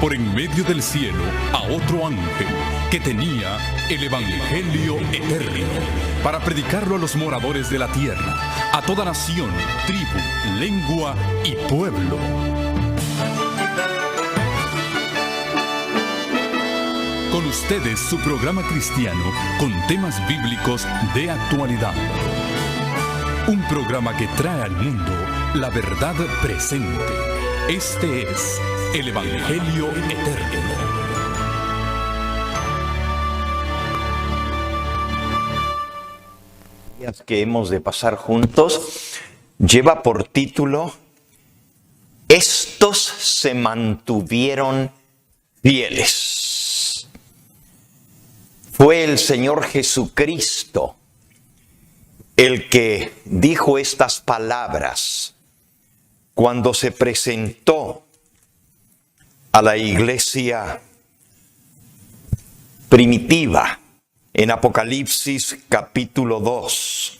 por en medio del cielo a otro ángel que tenía el Evangelio eterno para predicarlo a los moradores de la tierra, a toda nación, tribu, lengua y pueblo. Con ustedes su programa cristiano con temas bíblicos de actualidad. Un programa que trae al mundo la verdad presente. Este es el Evangelio eterno. Que hemos de pasar juntos lleva por título: Estos se mantuvieron fieles. Fue el Señor Jesucristo el que dijo estas palabras cuando se presentó a la iglesia primitiva en Apocalipsis capítulo 2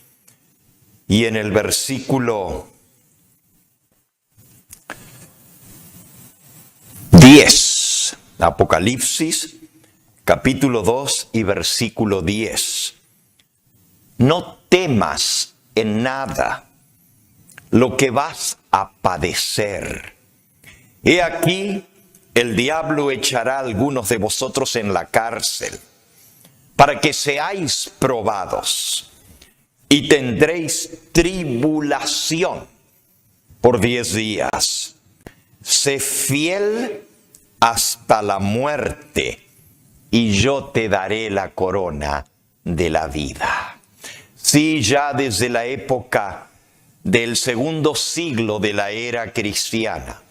y en el versículo 10. Apocalipsis capítulo 2 y versículo 10. No temas en nada lo que vas a padecer. He aquí, el diablo echará a algunos de vosotros en la cárcel, para que seáis probados, y tendréis tribulación por 10 días. Sé fiel hasta la muerte, y yo te daré la corona de la vida. Sí, ya desde la época del segundo siglo de la era cristiana,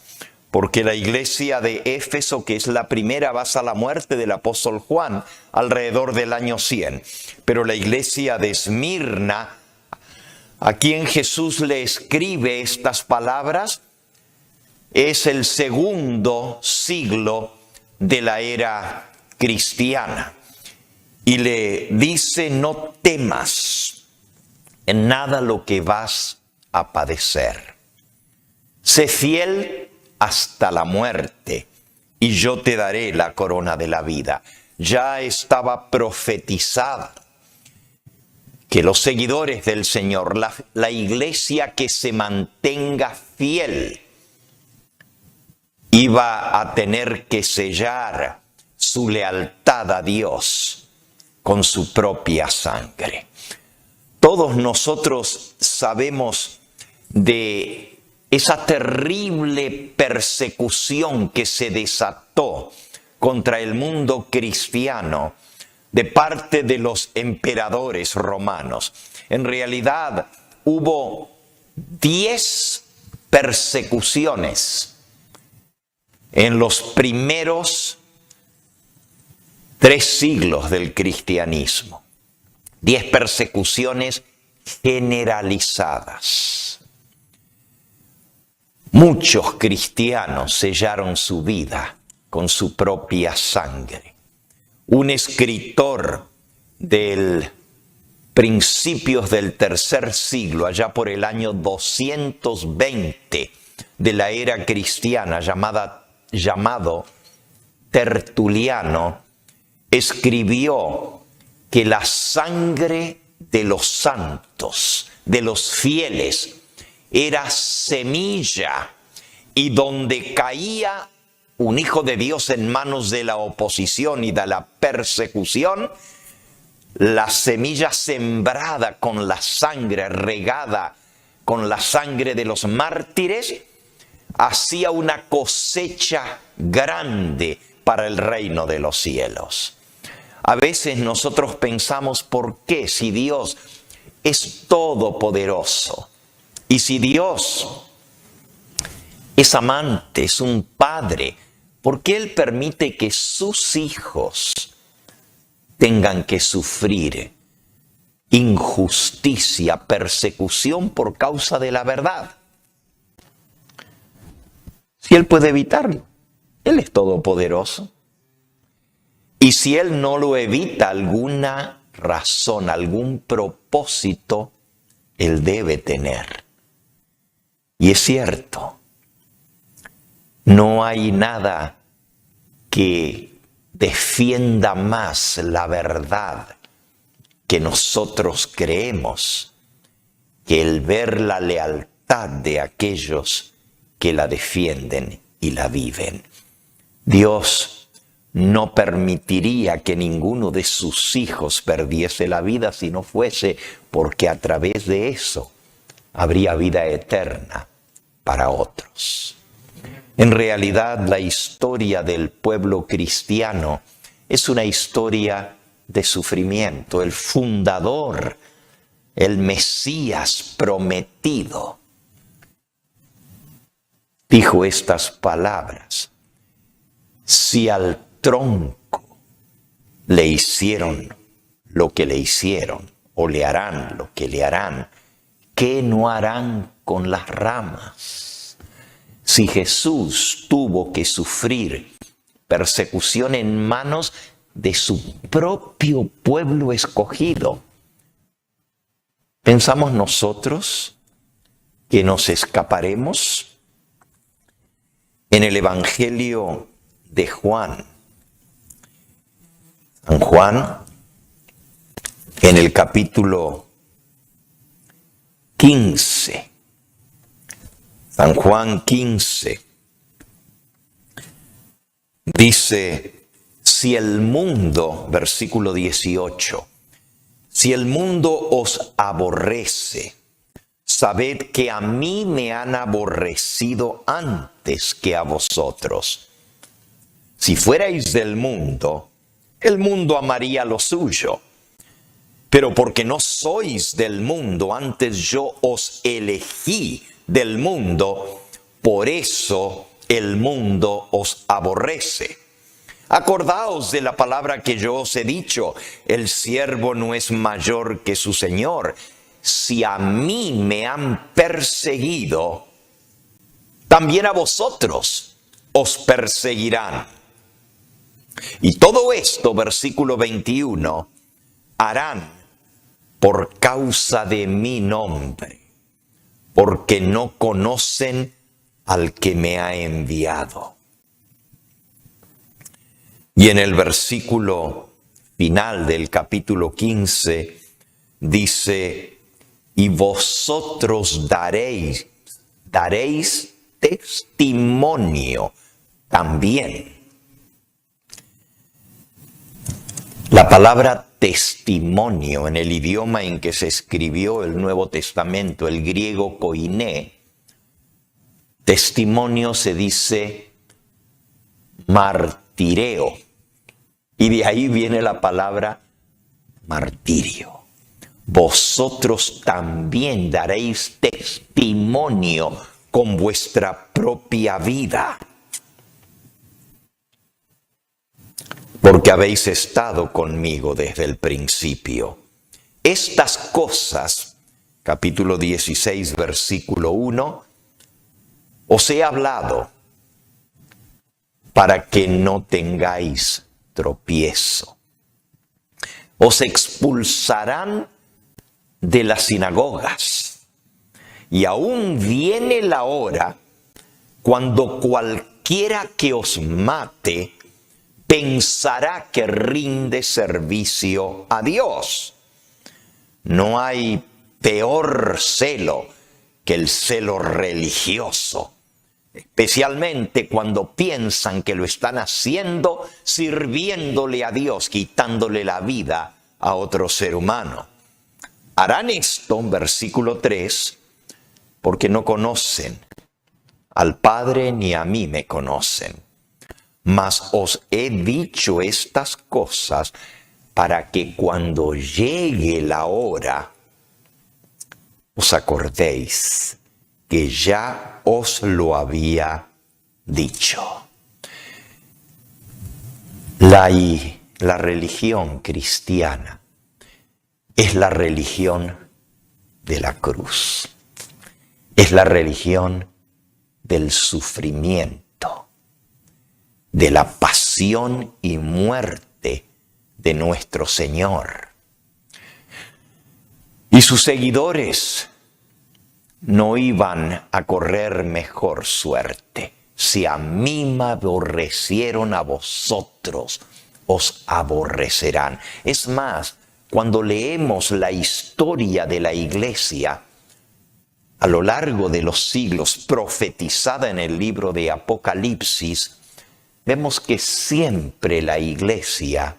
porque la iglesia de Éfeso, que es la primera, basa la muerte del apóstol Juan alrededor del año 100. Pero la iglesia de Esmirna, a quien Jesús le escribe estas palabras, es el segundo siglo de la era cristiana. Y le dice: no temas en nada lo que vas a padecer. Sé fiel hasta la muerte, y yo te daré la corona de la vida. Ya estaba profetizado que los seguidores del Señor, la iglesia que se mantenga fiel, iba a tener que sellar su lealtad a Dios con su propia sangre. Todos nosotros sabemos de esa terrible persecución que se desató contra el mundo cristiano de parte de los emperadores romanos. En realidad hubo 10 persecuciones en los primeros 3 siglos del cristianismo. 10 persecuciones generalizadas. Muchos cristianos sellaron su vida con su propia sangre. Un escritor del principios del tercer siglo, allá por el año 220 de la era cristiana, llamado Tertuliano, escribió que la sangre de los santos, de los fieles, era semilla, y donde caía un hijo de Dios en manos de la oposición y de la persecución, la semilla sembrada con la sangre, regada con la sangre de los mártires, hacía una cosecha grande para el reino de los cielos. A veces nosotros pensamos: ¿por qué? Si Dios es todopoderoso, y si Dios es amante, es un padre, ¿por qué Él permite que sus hijos tengan que sufrir injusticia, persecución por causa de la verdad? Si Él puede evitarlo, Él es todopoderoso. Y si Él no lo evita, alguna razón, algún propósito, Él debe tener. Y es cierto, no hay nada que defienda más la verdad que nosotros creemos que el ver la lealtad de aquellos que la defienden y la viven. Dios no permitiría que ninguno de sus hijos perdiese la vida si no fuese porque a través de eso habría vida eterna para otros. En realidad, la historia del pueblo cristiano es una historia de sufrimiento. El fundador, el Mesías prometido, dijo estas palabras: si al tronco le hicieron lo que le hicieron, o le harán lo que le harán, ¿qué no harán con las ramas? Si Jesús tuvo que sufrir persecución en manos de su propio pueblo escogido, ¿pensamos nosotros que nos escaparemos? En el Evangelio de Juan, San Juan, en el capítulo 15, San Juan 15, dice, si el mundo, versículo 18, si el mundo os aborrece, sabed que a mí me han aborrecido antes que a vosotros. Si fuerais del mundo, el mundo amaría lo suyo. Pero porque no sois del mundo, antes yo os elegí del mundo, por eso el mundo os aborrece. Acordaos de la palabra que yo os he dicho, el siervo no es mayor que su señor. Si a mí me han perseguido, también a vosotros os perseguirán. Y todo esto, versículo 21, harán por causa de mi nombre, porque no conocen al que me ha enviado. Y en el versículo final del capítulo 15 dice, y vosotros daréis testimonio también. La palabra testimonio en el idioma en que se escribió el Nuevo Testamento, el griego koiné, testimonio se dice martireo, y de ahí viene la palabra martirio. Vosotros también daréis testimonio con vuestra propia vida, porque habéis estado conmigo desde el principio. Estas cosas, capítulo 16, versículo 1, os he hablado para que no tengáis tropiezo. Os expulsarán de las sinagogas, y aún viene la hora cuando cualquiera que os mate pensará que rinde servicio a Dios. No hay peor celo que el celo religioso, especialmente cuando piensan que lo están haciendo sirviéndole a Dios, quitándole la vida a otro ser humano. Harán esto, versículo 3, porque no conocen al Padre ni a mí me conocen. Mas os he dicho estas cosas para que cuando llegue la hora os acordéis que ya os lo había dicho. La religión cristiana es la religión de la cruz. Es la religión del sufrimiento, de la pasión y muerte de nuestro Señor. Y sus seguidores no iban a correr mejor suerte si a mí me aborrecieron, a vosotros os aborrecerán. Es más, cuando leemos la historia de la iglesia a lo largo de los siglos, profetizada en el libro de Apocalipsis, vemos que siempre la iglesia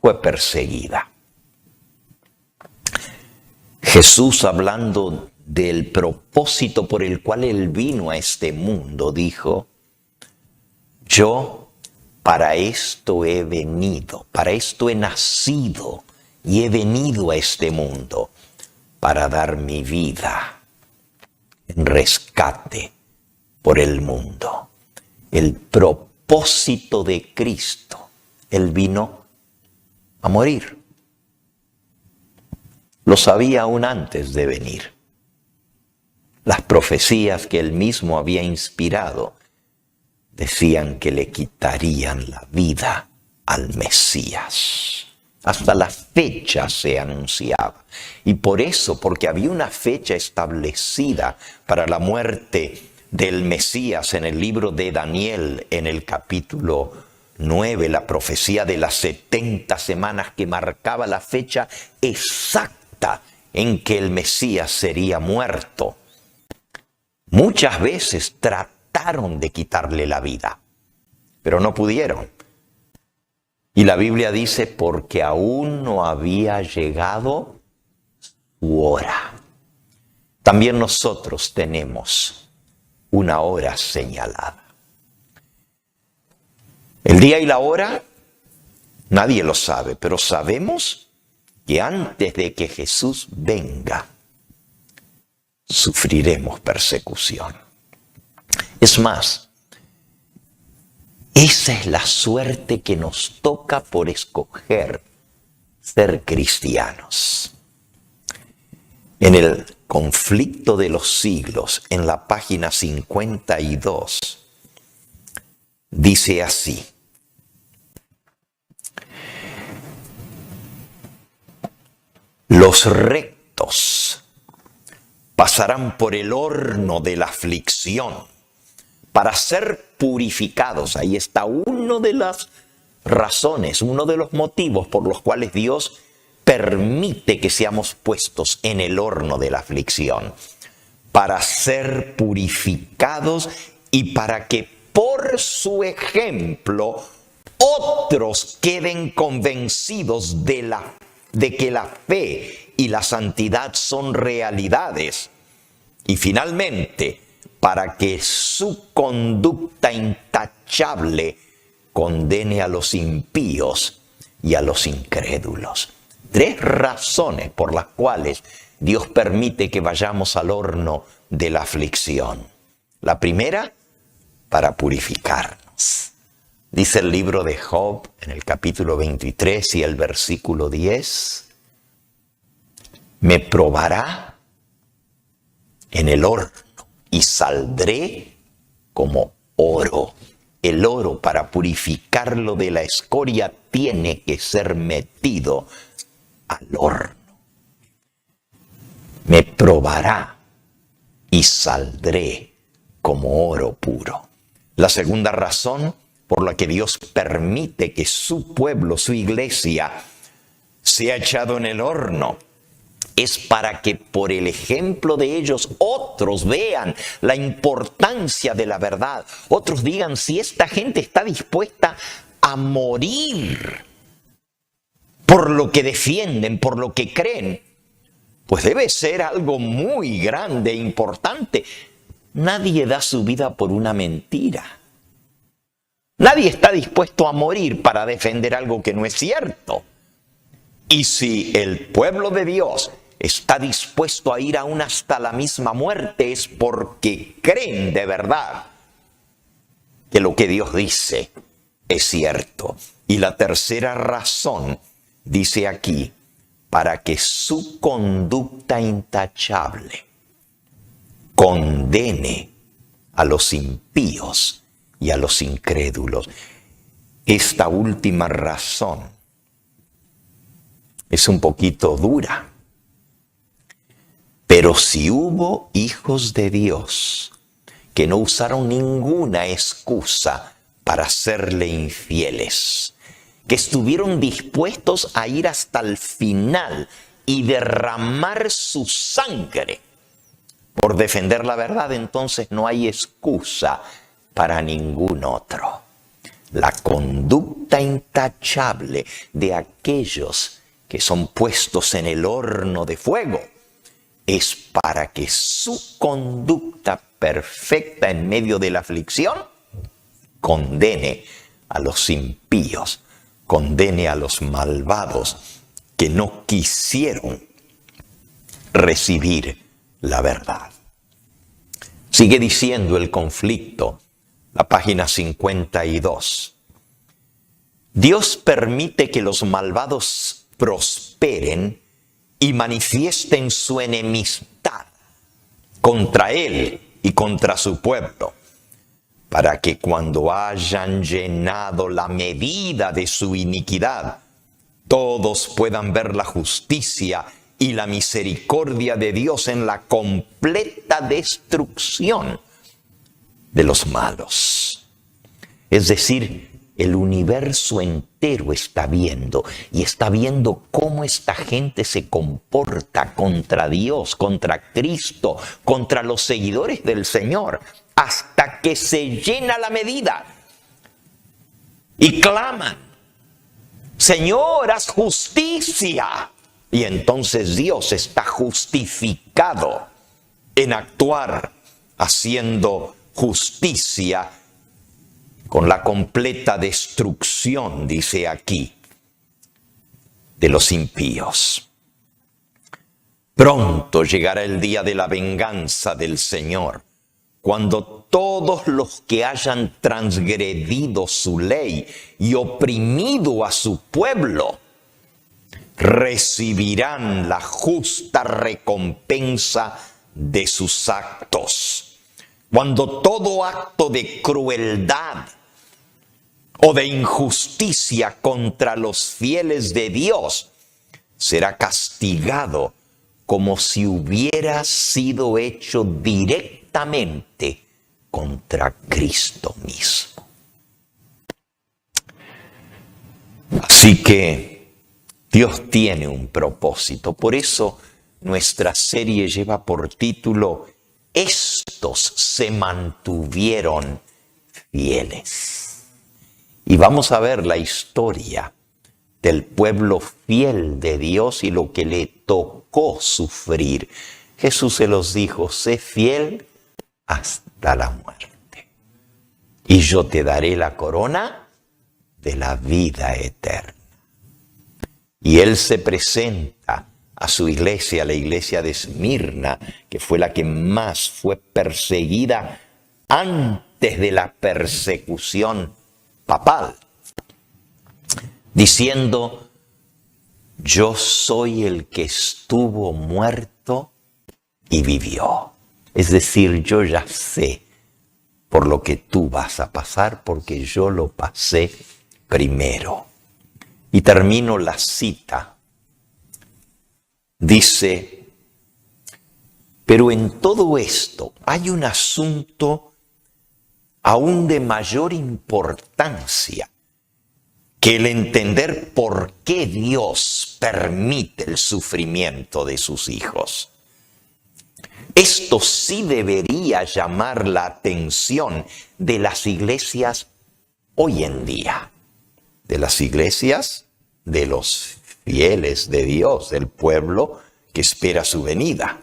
fue perseguida. Jesús, hablando del propósito por el cual Él vino a este mundo, dijo: yo para esto he venido, para esto he nacido y he venido a este mundo, para dar mi vida en rescate por el mundo. El propósito de Cristo, Él vino a morir. Lo sabía aún antes de venir. Las profecías que Él mismo había inspirado decían que le quitarían la vida al Mesías. Hasta la fecha se anunciaba. Y por eso, porque había una fecha establecida para la muerte del Mesías en el libro de Daniel, en el capítulo 9, la profecía de las 70 semanas que marcaba la fecha exacta en que el Mesías sería muerto. Muchas veces trataron de quitarle la vida, pero no pudieron. Y la Biblia dice, porque aún no había llegado su hora. También nosotros tenemos una hora señalada. El día y la hora, nadie lo sabe, pero sabemos que antes de que Jesús venga, sufriremos persecución. Es más, esa es la suerte que nos toca por escoger ser cristianos. En el conflicto de los siglos, en la página 52, dice así: los rectos pasarán por el horno de la aflicción para ser purificados. Ahí está una de las razones, uno de los motivos por los cuales Dios permite que seamos puestos en el horno de la aflicción. Para ser purificados y para que por su ejemplo otros queden convencidos de que la fe y la santidad son realidades. Y finalmente, para que su conducta intachable condene a los impíos y a los incrédulos. 3 razones por las cuales Dios permite que vayamos al horno de la aflicción. La primera, para purificarnos. Dice el libro de Job en el capítulo 23 y el versículo 10, me probará en el horno y saldré como oro. El oro, para purificarlo de la escoria, tiene que ser metido al horno. Me probará y saldré como oro puro. La segunda razón por la que Dios permite que su pueblo, su iglesia, sea echado en el horno, es para que por el ejemplo de ellos otros vean la importancia de la verdad. Otros digan, si esta gente está dispuesta a morir por lo que defienden, por lo que creen, pues debe ser algo muy grande e importante. Nadie da su vida por una mentira. Nadie está dispuesto a morir para defender algo que no es cierto. Y si el pueblo de Dios está dispuesto a ir aún hasta la misma muerte, es porque creen de verdad que lo que Dios dice es cierto. Y la tercera razón, dice aquí, para que su conducta intachable condene a los impíos y a los incrédulos. Esta última razón es un poquito dura. Pero si hubo hijos de Dios que no usaron ninguna excusa para serle infieles, que estuvieron dispuestos a ir hasta el final y derramar su sangre por defender la verdad. Entonces no hay excusa para ningún otro. La conducta intachable de aquellos que son puestos en el horno de fuego es para que su conducta perfecta en medio de la aflicción condene a los impíos, condene a los malvados que no quisieron recibir la verdad. Sigue diciendo el conflicto, la página 52. Dios permite que los malvados prosperen y manifiesten su enemistad contra Él y contra su pueblo, para que cuando hayan llenado la medida de su iniquidad, todos puedan ver la justicia y la misericordia de Dios en la completa destrucción de los malos. Es decir, el universo entero está viendo, y está viendo cómo esta gente se comporta contra Dios, contra Cristo, contra los seguidores del Señor, hasta que se llena la medida y claman: Señor, haz justicia. Y entonces Dios está justificado en actuar, haciendo justicia con la completa destrucción, dice aquí, de los impíos. Pronto llegará el día de la venganza del Señor, cuando todos los que hayan transgredido su ley y oprimido a su pueblo recibirán la justa recompensa de sus actos. Cuando todo acto de crueldad o de injusticia contra los fieles de Dios será castigado como si hubiera sido hecho directamente contra Cristo mismo. Así que Dios tiene un propósito. Por eso nuestra serie lleva por título: Estos se mantuvieron fieles. Y vamos a ver la historia del pueblo fiel de Dios y lo que le tocó sufrir. Jesús se los dijo: sé fiel hasta la muerte, y yo te daré la corona de la vida eterna. Y Él se presenta a su iglesia, la iglesia de Esmirna, que fue la que más fue perseguida antes de la persecución papal, diciendo: yo soy el que estuvo muerto y vivió. Es decir, yo ya sé por lo que tú vas a pasar, porque yo lo pasé primero. Y termino la cita. Dice: pero en todo esto hay un asunto aún de mayor importancia que el entender por qué Dios permite el sufrimiento de sus hijos. Esto sí debería llamar la atención de las iglesias hoy en día, de las iglesias de los fieles de Dios, del pueblo que espera su venida.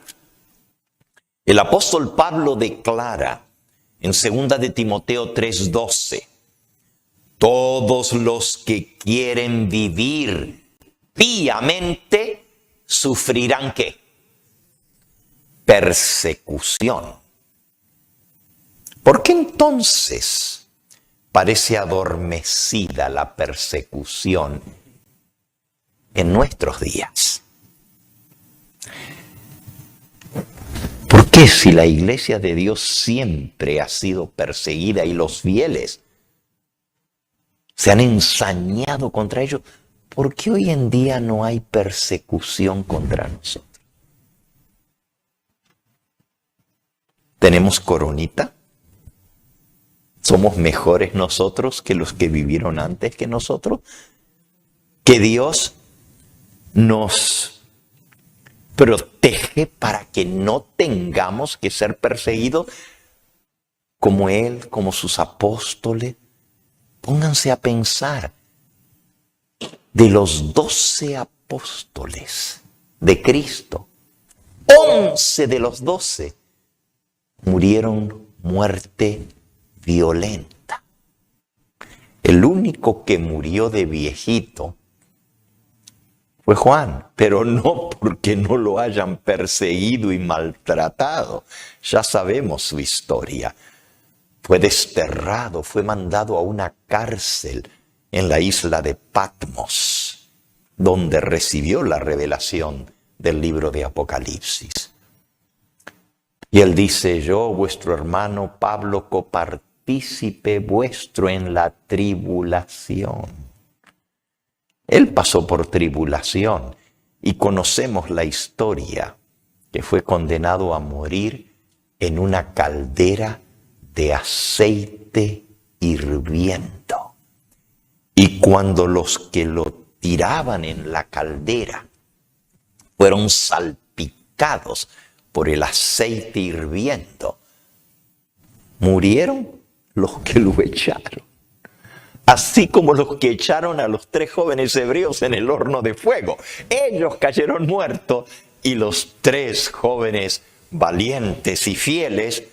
El apóstol Pablo declara en 2 de Timoteo 3:12: todos los que quieren vivir piamente sufrirán ¿qué? Persecución. ¿Por qué entonces parece adormecida la persecución en nuestros días? ¿Por qué, si la iglesia de Dios siempre ha sido perseguida y los fieles se han ensañado contra ellos, por qué hoy en día no hay persecución contra nosotros? ¿Tenemos coronita? ¿Somos mejores nosotros que los que vivieron antes que nosotros? Que Dios nos protege para que no tengamos que ser perseguidos como Él, como sus apóstoles. Pónganse a pensar, de los 12 apóstoles de Cristo, 11 de los 12 murieron muerte violenta. El único que murió de viejito fue Juan, pero no porque no lo hayan perseguido y maltratado. Ya sabemos su historia. Fue desterrado, fue mandado a una cárcel en la isla de Patmos, donde recibió la revelación del libro de Apocalipsis. Y él dice: yo, vuestro hermano Pablo, copartícipe vuestro en la tribulación. Él pasó por tribulación y conocemos la historia, que fue condenado a morir en una caldera de aceite hirviendo. Y cuando los que lo tiraban en la caldera fueron salpicados por el aceite hirviendo, murieron los que lo echaron. Así como los que echaron a los 3 jóvenes hebreos en el horno de fuego. Ellos cayeron muertos y los 3 jóvenes valientes y fieles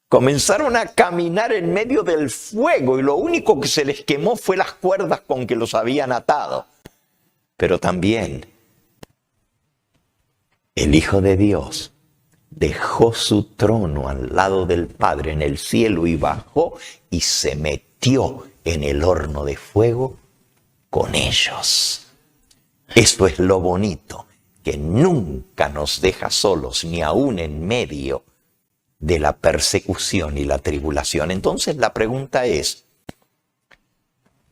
comenzaron a caminar en medio del fuego y lo único que se les quemó fue las cuerdas con que los habían atado. Pero también el Hijo de Dios dejó su trono al lado del Padre en el cielo y bajó y se metió en el horno de fuego con ellos. Esto es lo bonito, que nunca nos deja solos, ni aún en medio de la persecución y la tribulación. Entonces la pregunta es,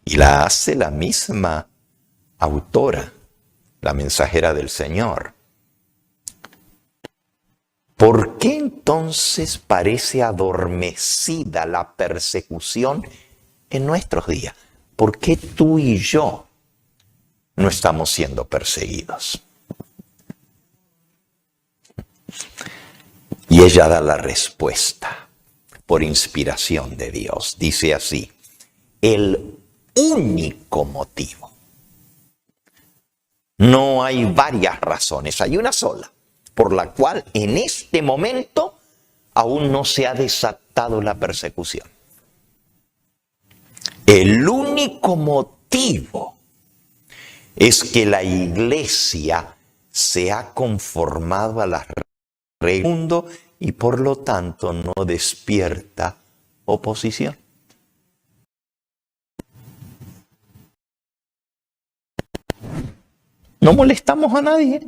y la hace la misma autora, la mensajera del Señor: ¿por qué entonces parece adormecida la persecución en nuestros días? ¿Por qué tú y yo no estamos siendo perseguidos? Y ella da la respuesta por inspiración de Dios. Dice así: el único motivo. No hay varias razones, hay una sola, por la cual en este momento aún no se ha desatado la persecución. El único motivo es que la iglesia se ha conformado a las reglas del mundo y por lo tanto no despierta oposición. No molestamos a nadie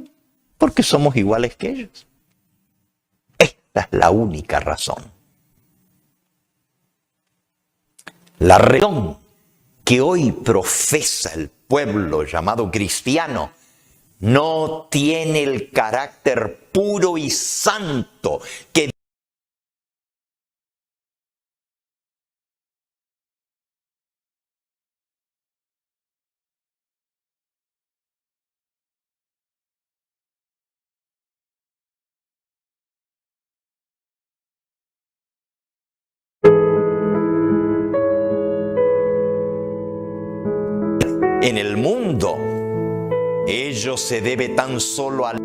porque somos iguales que ellos. Esta es la única razón. La razón que hoy profesa el pueblo llamado cristiano no tiene el carácter puro y santo que en el mundo. Ello se debe tan solo al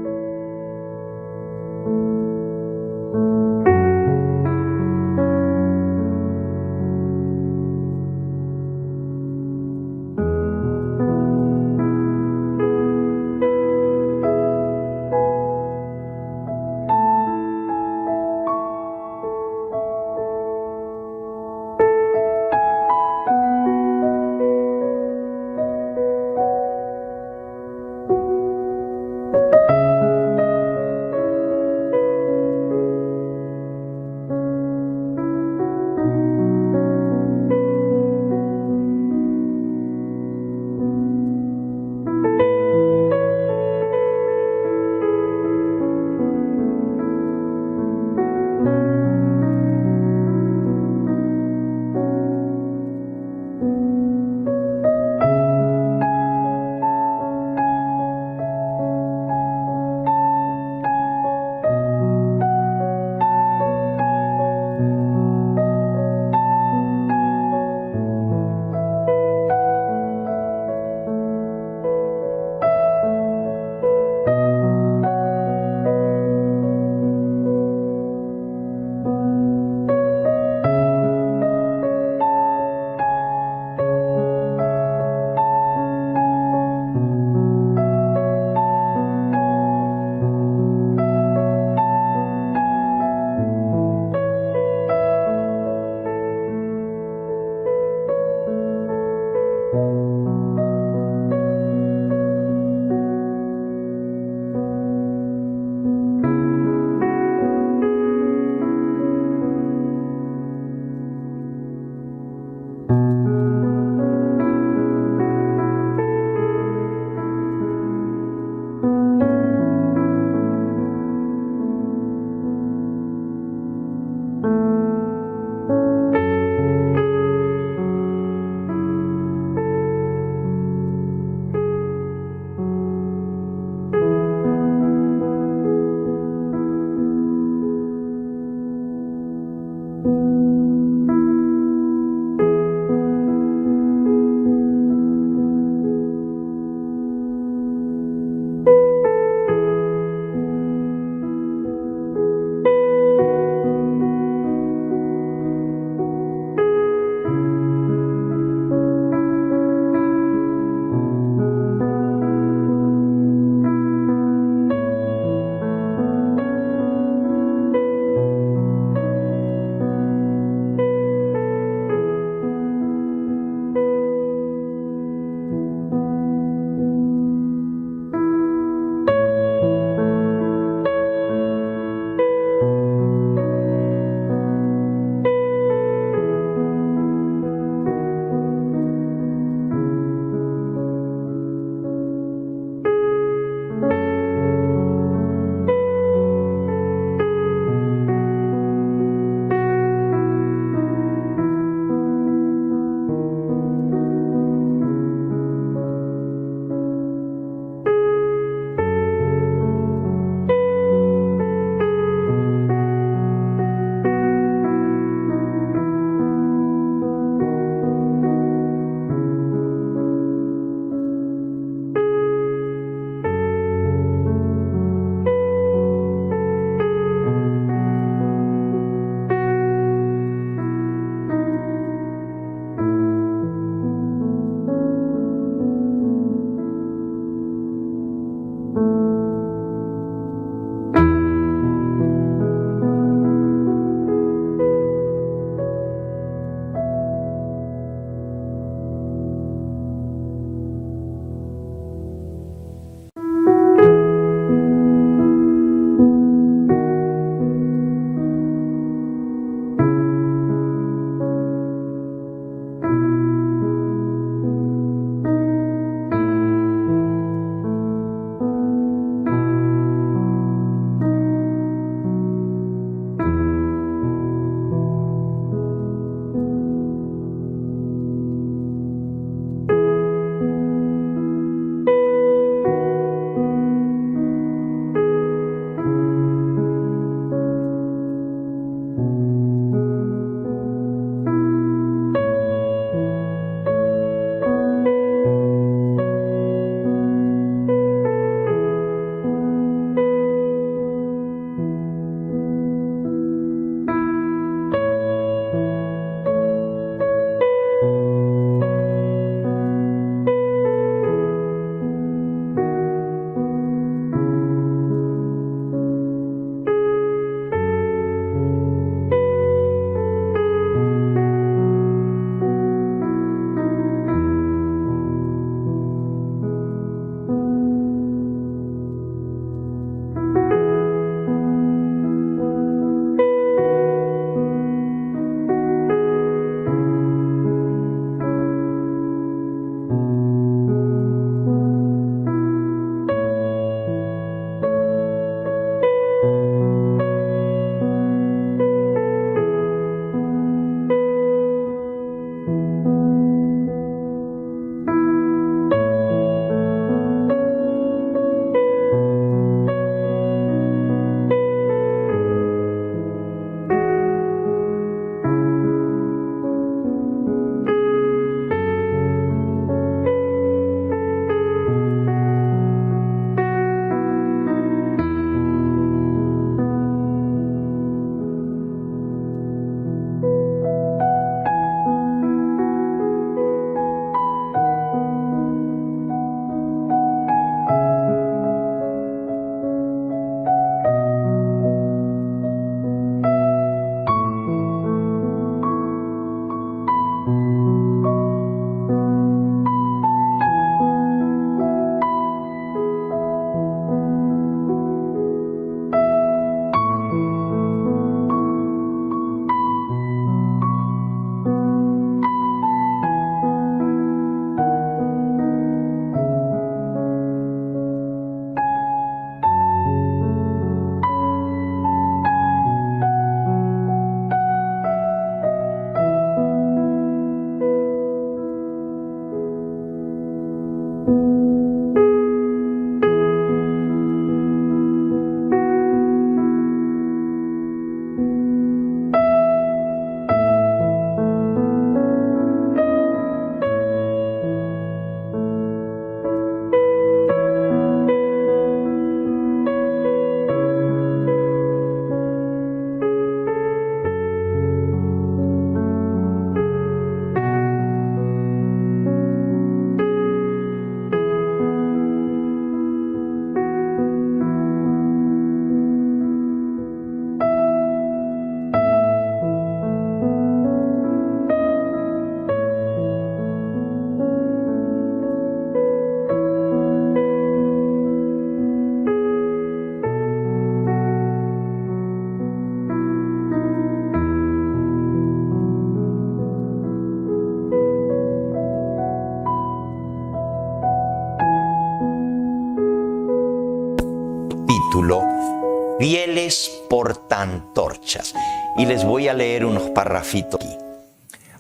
Fieles portaantorchas. Y les voy a leer unos parrafitos aquí.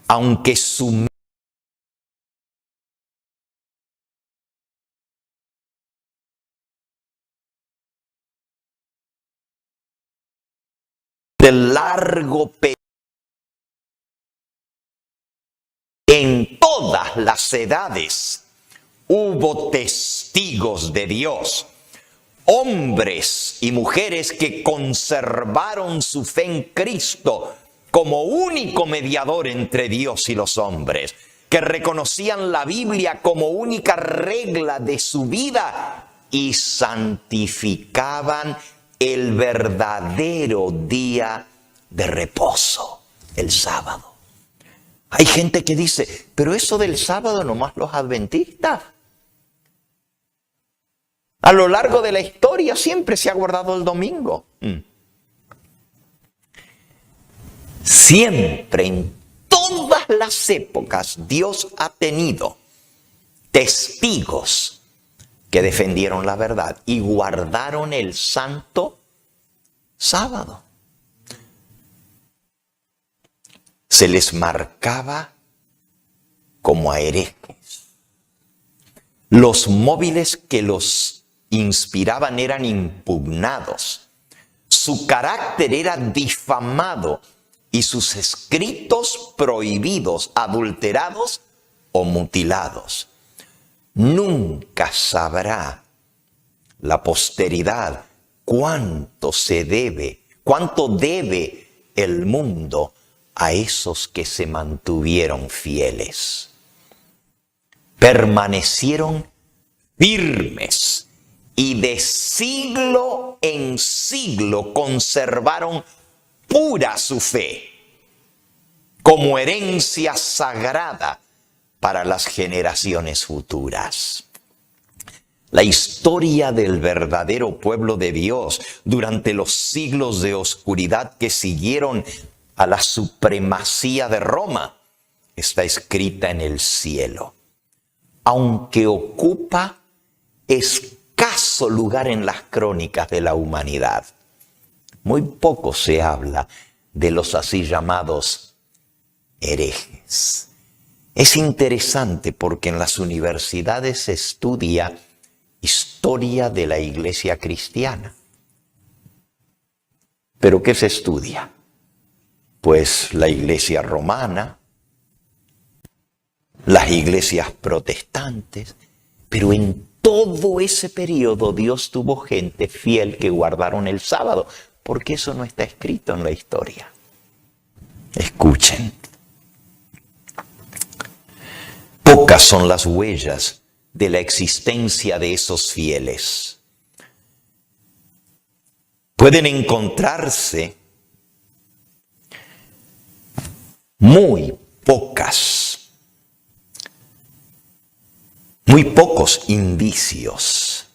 Aunque su del largo periodo en todas las edades hubo testigos de Dios. Hombres y mujeres que conservaron su fe en Cristo como único mediador entre Dios y los hombres, que reconocían la Biblia como única regla de su vida y santificaban el verdadero día de reposo, el sábado. Hay gente que dice, pero eso del sábado nomás los adventistas. A lo largo de la historia siempre se ha guardado el domingo. Siempre, en todas las épocas, Dios ha tenido testigos que defendieron la verdad y guardaron el santo sábado. Se les marcaba como a herejes. Los móviles que los inspiraban eran impugnados, su carácter era difamado y sus escritos prohibidos, adulterados o mutilados. Nunca sabrá la posteridad cuánto debe el mundo a esos que se mantuvieron fieles. Permanecieron firmes y de siglo en siglo conservaron pura su fe como herencia sagrada para las generaciones futuras. La historia del verdadero pueblo de Dios durante los siglos de oscuridad que siguieron a la supremacía de Roma está escrita en el cielo, aunque ocupa escaso lugar en las crónicas de la humanidad. Muy poco se habla de los así llamados herejes. Es interesante porque en las universidades se estudia historia de la iglesia cristiana. ¿Pero qué se estudia? Pues la iglesia romana, las iglesias protestantes, pero en todo ese periodo Dios tuvo gente fiel que guardaron el sábado, porque eso no está escrito en la historia. Escuchen. Pocas son las huellas de la existencia de esos fieles. Pueden encontrarse muy pocos indicios.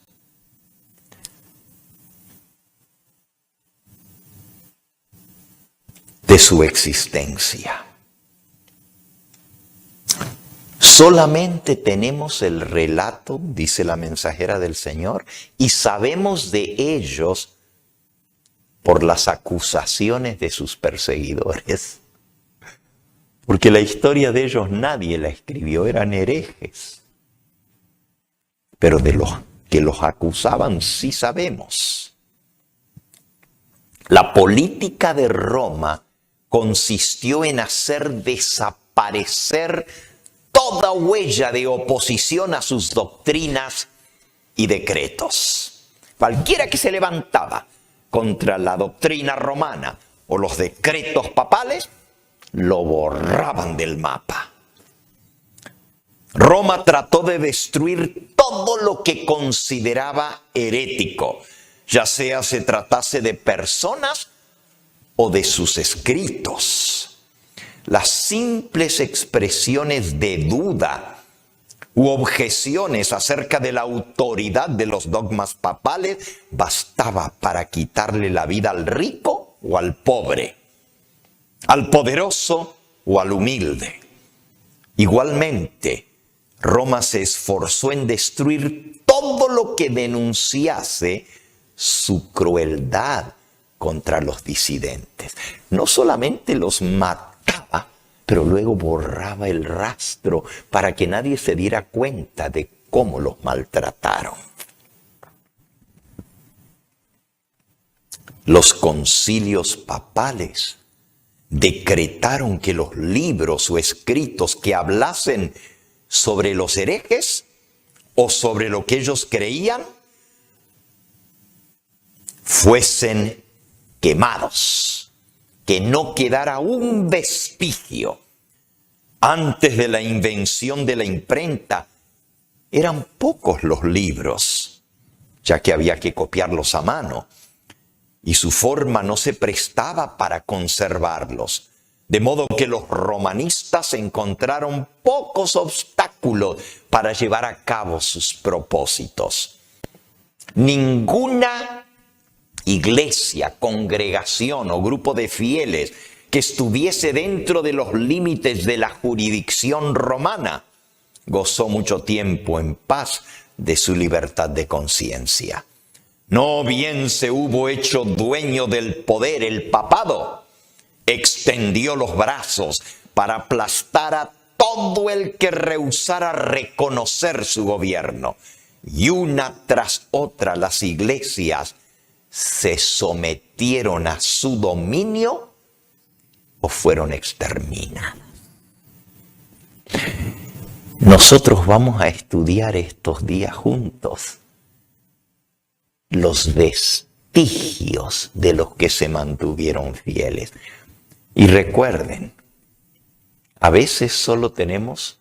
De su existencia. Solamente tenemos el relato, dice la mensajera del Señor, y sabemos de ellos por las acusaciones de sus perseguidores. Porque la historia de ellos nadie la escribió, eran herejes. pero de los que los acusaban sí sabemos. La política de Roma consistió en hacer desaparecer toda huella de oposición a sus doctrinas y decretos. Cualquiera que se levantaba contra la doctrina romana o los decretos papales, lo borraban del mapa. Roma trató de destruir todo lo que consideraba herético, ya sea se tratase de personas o de sus escritos. Las simples expresiones de duda u objeciones acerca de la autoridad de los dogmas papales bastaba para quitarle la vida al rico o al pobre, al poderoso o al humilde. Igualmente, Roma se esforzó en destruir todo lo que denunciase su crueldad contra los disidentes. No solamente los mataba, pero luego borraba el rastro para que nadie se diera cuenta de cómo los maltrataron. Los concilios papales decretaron que los libros o escritos que hablasen sobre los herejes o sobre lo que ellos creían fuesen quemados, que no quedara un vestigio. Antes de la invención de la imprenta, eran pocos los libros, ya que había que copiarlos a mano, y su forma no se prestaba para conservarlos. De modo que los romanistas encontraron pocos obstáculos para llevar a cabo sus propósitos. Ninguna iglesia, congregación o grupo de fieles que estuviese dentro de los límites de la jurisdicción romana gozó mucho tiempo en paz de su libertad de conciencia. No bien se hubo hecho dueño del poder el papado, extendió los brazos para aplastar a todo el que rehusara reconocer su gobierno. Y una tras otra las iglesias se sometieron a su dominio o fueron exterminadas. Nosotros vamos a estudiar estos días juntos los vestigios de los que se mantuvieron fieles. Y recuerden, a veces solo tenemos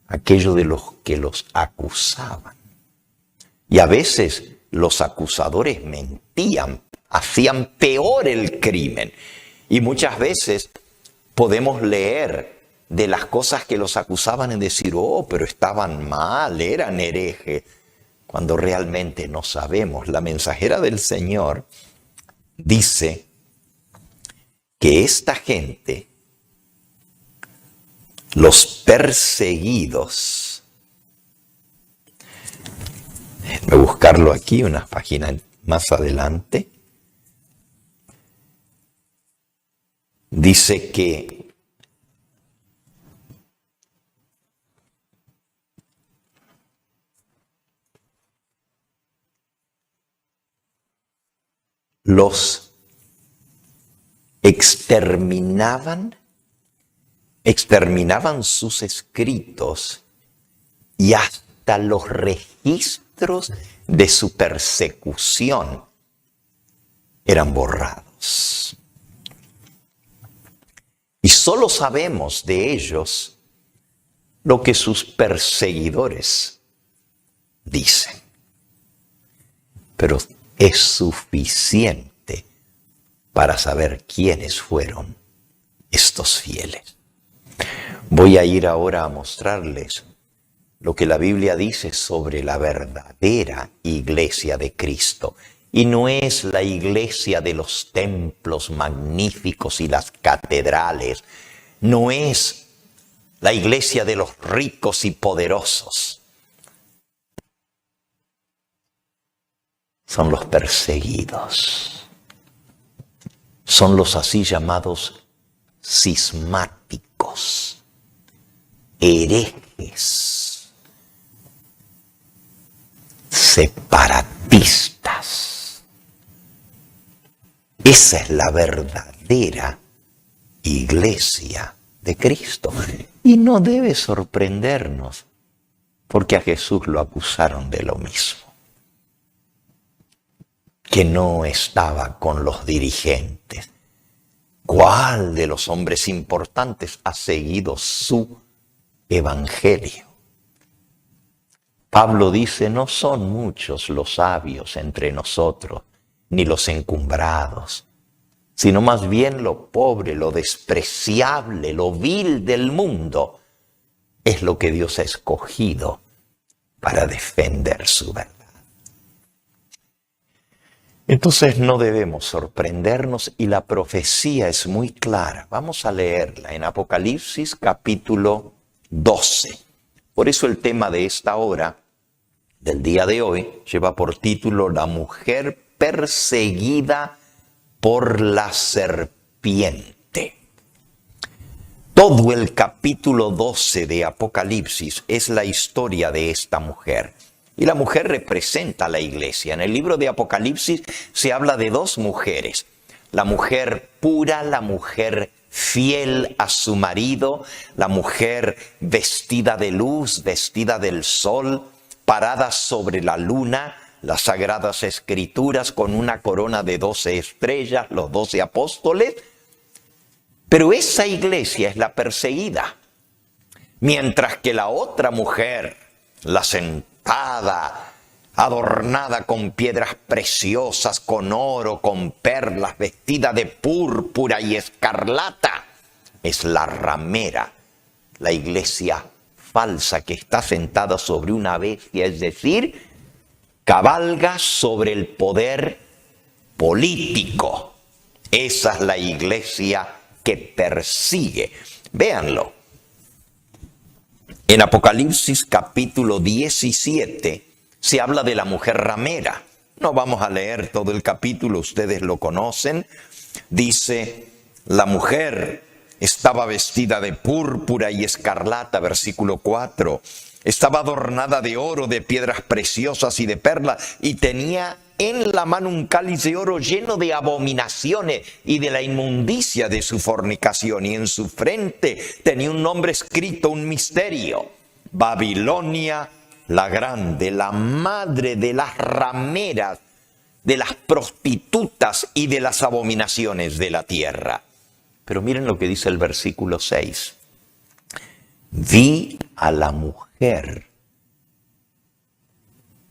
aquello de los que los acusaban. Y a veces los acusadores mentían, hacían peor el crimen. Y muchas veces podemos leer de las cosas que los acusaban y decir, oh, pero estaban mal, eran herejes, cuando realmente no sabemos. La mensajera del Señor dice que esta gente, los perseguidos, déjenme buscarlo aquí, unas páginas más adelante, dice que los exterminaban sus escritos y hasta los registros de su persecución eran borrados. Y solo sabemos de ellos lo que sus perseguidores dicen. Pero es suficiente para saber quiénes fueron estos fieles. Voy a ir ahora a mostrarles lo que la Biblia dice sobre la verdadera iglesia de Cristo. Y no es la iglesia de los templos magníficos y las catedrales. No es la iglesia de los ricos y poderosos. Son los perseguidos. Son los así llamados cismáticos, herejes, separatistas. Esa es la verdadera iglesia de Cristo. Y no debe sorprendernos, porque a Jesús lo acusaron de lo mismo, que no estaba con los dirigentes. ¿Cuál de los hombres importantes ha seguido su evangelio? Pablo dice, no son muchos los sabios entre nosotros, ni los encumbrados, sino más bien lo pobre, lo despreciable, lo vil del mundo es lo que Dios ha escogido para defender su verdad. Entonces no debemos sorprendernos y la profecía es muy clara. Vamos a leerla en Apocalipsis capítulo 12. Por eso el tema de esta hora, del día de hoy, lleva por título La mujer perseguida por la serpiente. Todo el capítulo 12 de Apocalipsis es la historia de esta mujer. Y la mujer representa a la iglesia. En el libro de Apocalipsis se habla de dos mujeres. La mujer pura, la mujer fiel a su marido, la mujer vestida de luz, vestida del sol, parada sobre la luna, las sagradas escrituras con una corona de 12 estrellas, los 12 apóstoles. Pero esa iglesia es la perseguida. Mientras que la otra mujer, la sentada, adornada con piedras preciosas, con oro, con perlas, vestida de púrpura y escarlata, es la ramera, la iglesia falsa que está sentada sobre una bestia, es decir, cabalga sobre el poder político. Esa es la iglesia que persigue. Véanlo. En Apocalipsis capítulo 17 se habla de la mujer ramera. No vamos a leer todo el capítulo, ustedes lo conocen. Dice, la mujer estaba vestida de púrpura y escarlata, versículo 4. Estaba adornada de oro, de piedras preciosas y de perlas, y tenía en la mano un cáliz de oro lleno de abominaciones y de la inmundicia de su fornicación. Y en su frente tenía un nombre escrito, un misterio: Babilonia la grande, la madre de las rameras, de las prostitutas y de las abominaciones de la tierra. Pero miren lo que dice el versículo 6. Vi a la mujer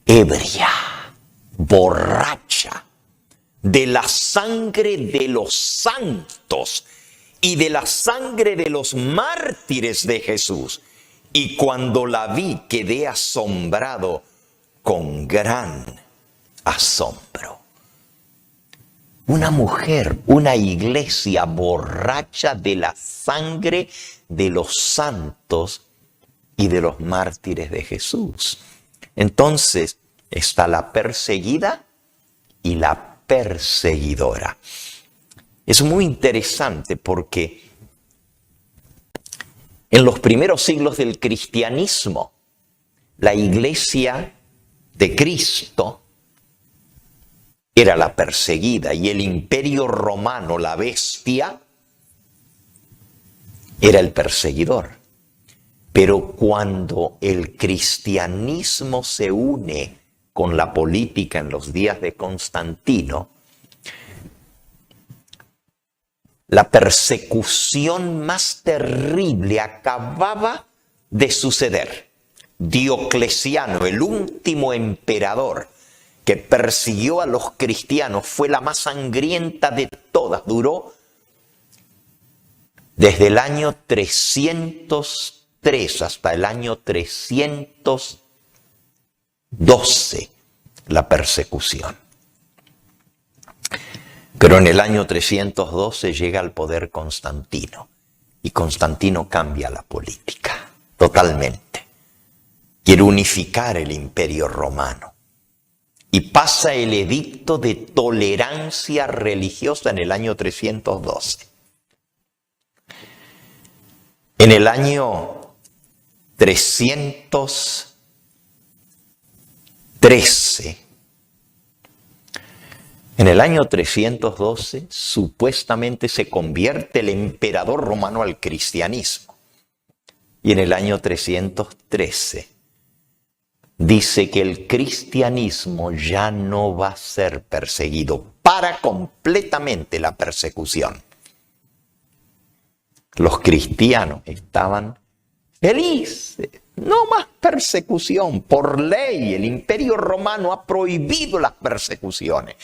ebria, borracha, de la sangre de los santos y de la sangre de los mártires de Jesús. Y cuando la vi, quedé asombrado con gran asombro. Una mujer, una iglesia borracha de la sangre de los santos y de los mártires de Jesús. Entonces está la perseguida y la perseguidora. Es muy interesante porque en los primeros siglos del cristianismo, la iglesia de Cristo era la perseguida y el imperio romano, la bestia, era el perseguidor. Pero cuando el cristianismo se une con la política en los días de Constantino, la persecución más terrible acababa de suceder. Diocleciano, el último emperador que persiguió a los cristianos, fue la más sangrienta de todas. Duró desde el año 303 hasta el año 312 la persecución. Pero en el año 312 llega al poder Constantino. Y Constantino cambia la política totalmente. Quiere unificar el imperio romano. Y pasa el edicto de tolerancia religiosa en el año 312. En el año 313 13, en el año 312, supuestamente se convierte el emperador romano al cristianismo. Y en el año 313 dice que el cristianismo ya no va a ser perseguido. Para completamente la persecución. Los cristianos estaban felices. No más persecución. Por ley, el Imperio Romano ha prohibido las persecuciones.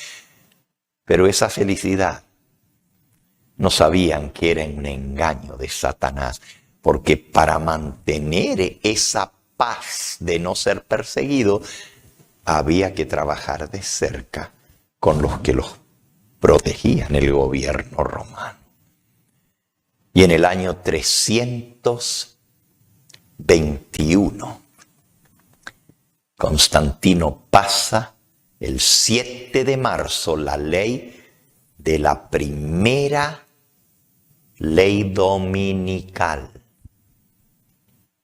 Pero esa felicidad no sabían que era un engaño de Satanás, porque para mantener esa paz de no ser perseguido, había que trabajar de cerca con los que los protegían, el gobierno romano. Y en el año 321, Constantino pasa el 7 de marzo la ley de la primera ley dominical.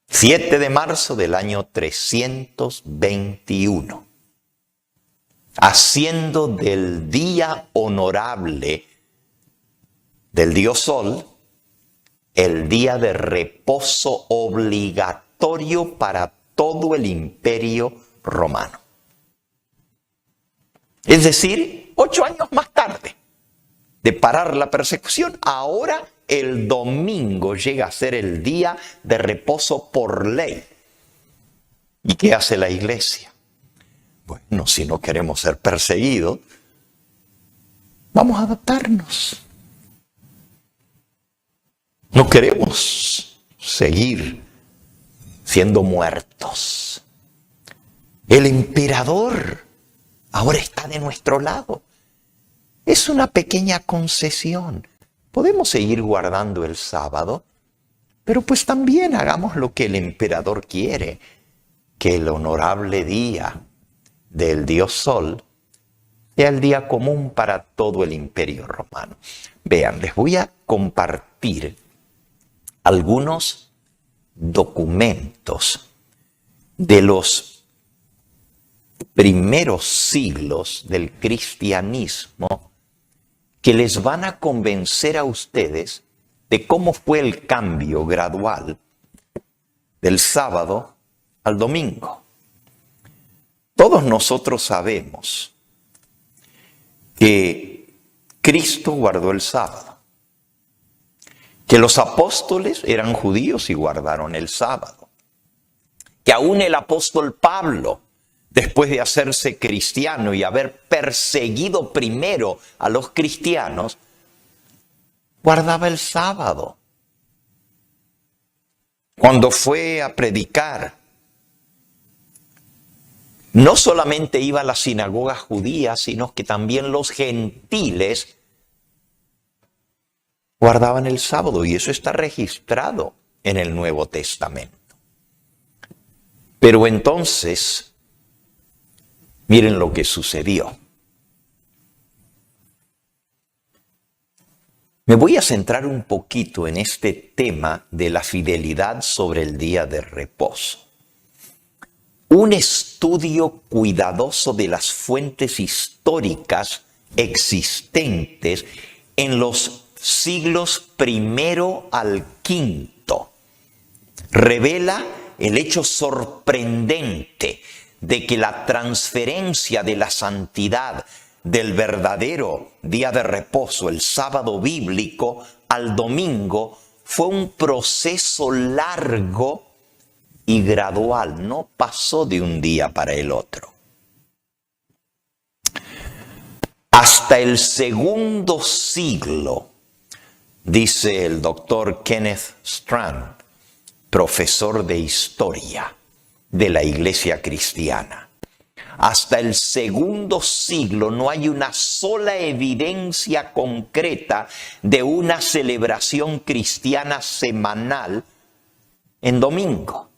7 de marzo del año 321. Haciendo del día honorable del dios Sol el día de reposo obligatorio para todo el Imperio Romano. Es decir, 8 años más tarde de parar la persecución, ahora el domingo llega a ser el día de reposo por ley. ¿Y qué hace la iglesia? Bueno, si no queremos ser perseguidos, vamos a adaptarnos. No queremos seguir siendo muertos. El emperador ahora está de nuestro lado. Es una pequeña concesión. Podemos seguir guardando el sábado, pero pues también hagamos lo que el emperador quiere, que el honorable día del dios Sol sea el día común para todo el Imperio Romano. Vean, les voy a compartir algunos documentos de los primeros siglos del cristianismo que les van a convencer a ustedes de cómo fue el cambio gradual del sábado al domingo. Todos nosotros sabemos que Cristo guardó el sábado, que los apóstoles eran judíos y guardaron el sábado, que aún el apóstol Pablo, después de hacerse cristiano y haber perseguido primero a los cristianos, guardaba el sábado. Cuando fue a predicar, no solamente iba a la sinagoga judía, sino que también los gentiles guardaban el sábado, y eso está registrado en el Nuevo Testamento. Pero entonces, miren lo que sucedió. Me voy a centrar un poquito en este tema de la fidelidad sobre el día de reposo. Un estudio cuidadoso de las fuentes históricas existentes en los siglos I al V revela el hecho sorprendente de que la transferencia de la santidad del verdadero día de reposo, el sábado bíblico, al domingo, fue un proceso largo y gradual, no pasó de un día para el otro. Hasta el segundo siglo, dice el doctor Kenneth Strand, profesor de historia de la Iglesia cristiana, hasta el segundo siglo no hay una sola evidencia concreta de una celebración cristiana semanal en domingo.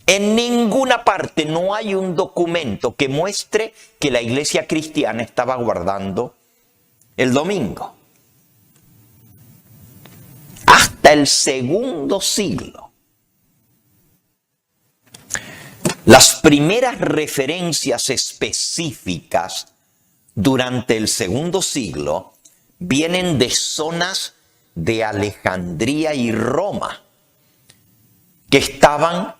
En ninguna parte no hay un documento que muestre que la Iglesia cristiana estaba guardando el domingo. Hasta el segundo siglo. Las primeras referencias específicas durante el segundo siglo vienen de zonas de Alejandría y Roma, que estaban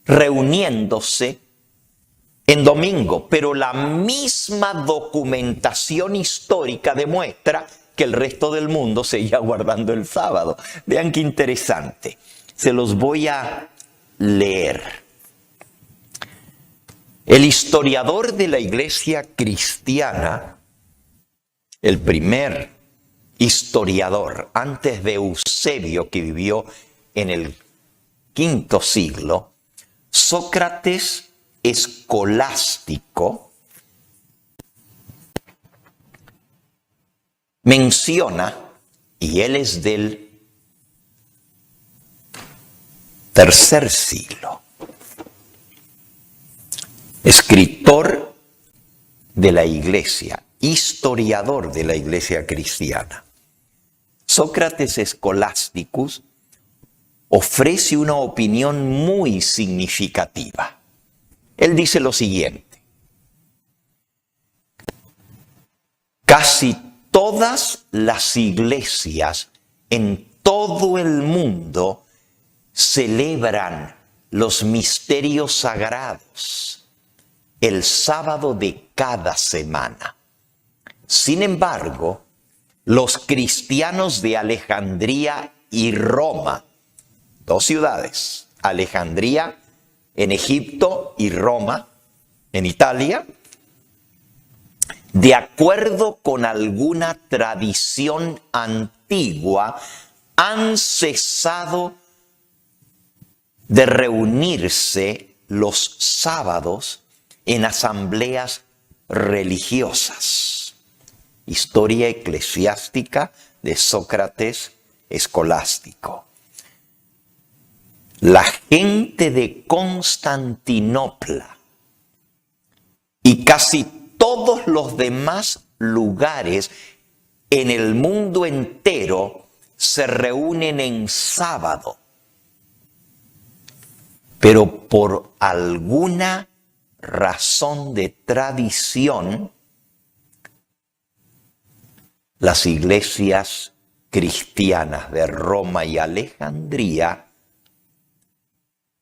reuniéndose en domingo, pero la misma documentación histórica demuestra que el resto del mundo seguía guardando el sábado. Vean qué interesante. Se los voy a leer. El historiador de la iglesia cristiana, el primer historiador antes de Eusebio, que vivió en el V siglo, Sócrates Escolástico, menciona, y él es del III siglo, escritor de la iglesia, historiador de la iglesia cristiana. Sócrates Escolásticus ofrece una opinión muy significativa. Él dice lo siguiente: casi todas las iglesias en todo el mundo celebran los misterios sagrados el sábado de cada semana. Sin embargo, los cristianos de Alejandría y Roma, dos ciudades, Alejandría en Egipto y Roma en Italia, de acuerdo con alguna tradición antigua, han cesado de reunirse los sábados en asambleas religiosas. Historia eclesiástica de Sócrates Escolástico. La gente de Constantinopla y casi todos los demás lugares en el mundo entero se reúnen en sábado, pero por alguna razón de tradición, las iglesias cristianas de Roma y Alejandría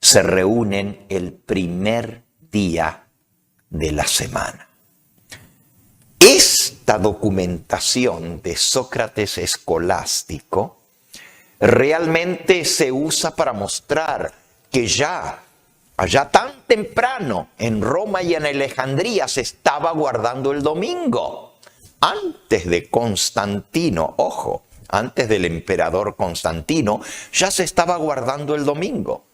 se reúnen el primer día de la semana. Esta documentación de Sócrates Escolástico realmente se usa para mostrar que ya allá tan temprano en Roma y en Alejandría se estaba guardando el domingo. Antes de Constantino, ojo, antes del emperador Constantino, ya se estaba guardando el domingo.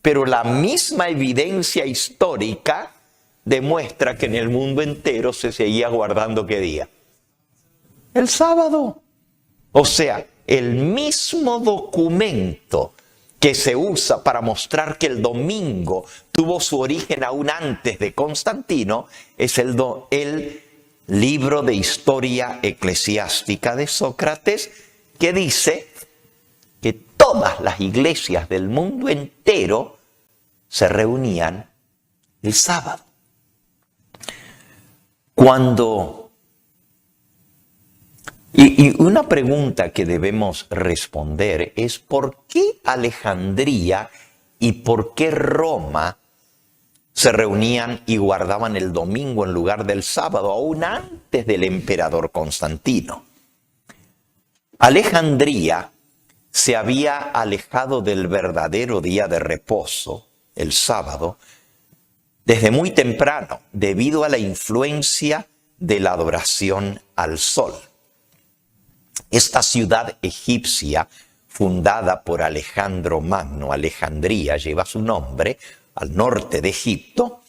Pero la misma evidencia histórica demuestra que en el mundo entero se seguía guardando ¿qué día? El sábado. O sea, el mismo documento que se usa para mostrar que el domingo tuvo su origen aún antes de Constantino es el libro de historia eclesiástica de Sócrates, que dice que todas las iglesias del mundo entero se reunían el sábado. Y una pregunta que debemos responder es ¿por qué Alejandría y por qué Roma se reunían y guardaban el domingo en lugar del sábado, aún antes del emperador Constantino? Alejandría se había alejado del verdadero día de reposo, el sábado, desde muy temprano, debido a la influencia de la adoración al sol. Esta ciudad egipcia, fundada por Alejandro Magno, Alejandría, lleva su nombre, al norte de Egipto,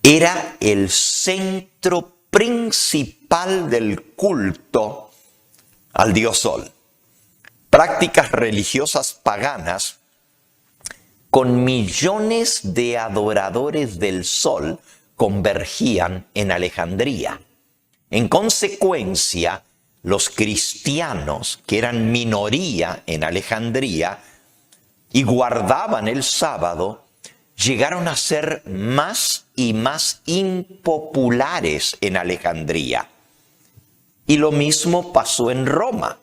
era el centro principal del culto al dios Sol. Prácticas religiosas paganas con millones de adoradores del Sol convergían en Alejandría. En consecuencia, los cristianos, que eran minoría en Alejandría y guardaban el sábado, llegaron a ser más y más impopulares en Alejandría. Y lo mismo pasó en Roma.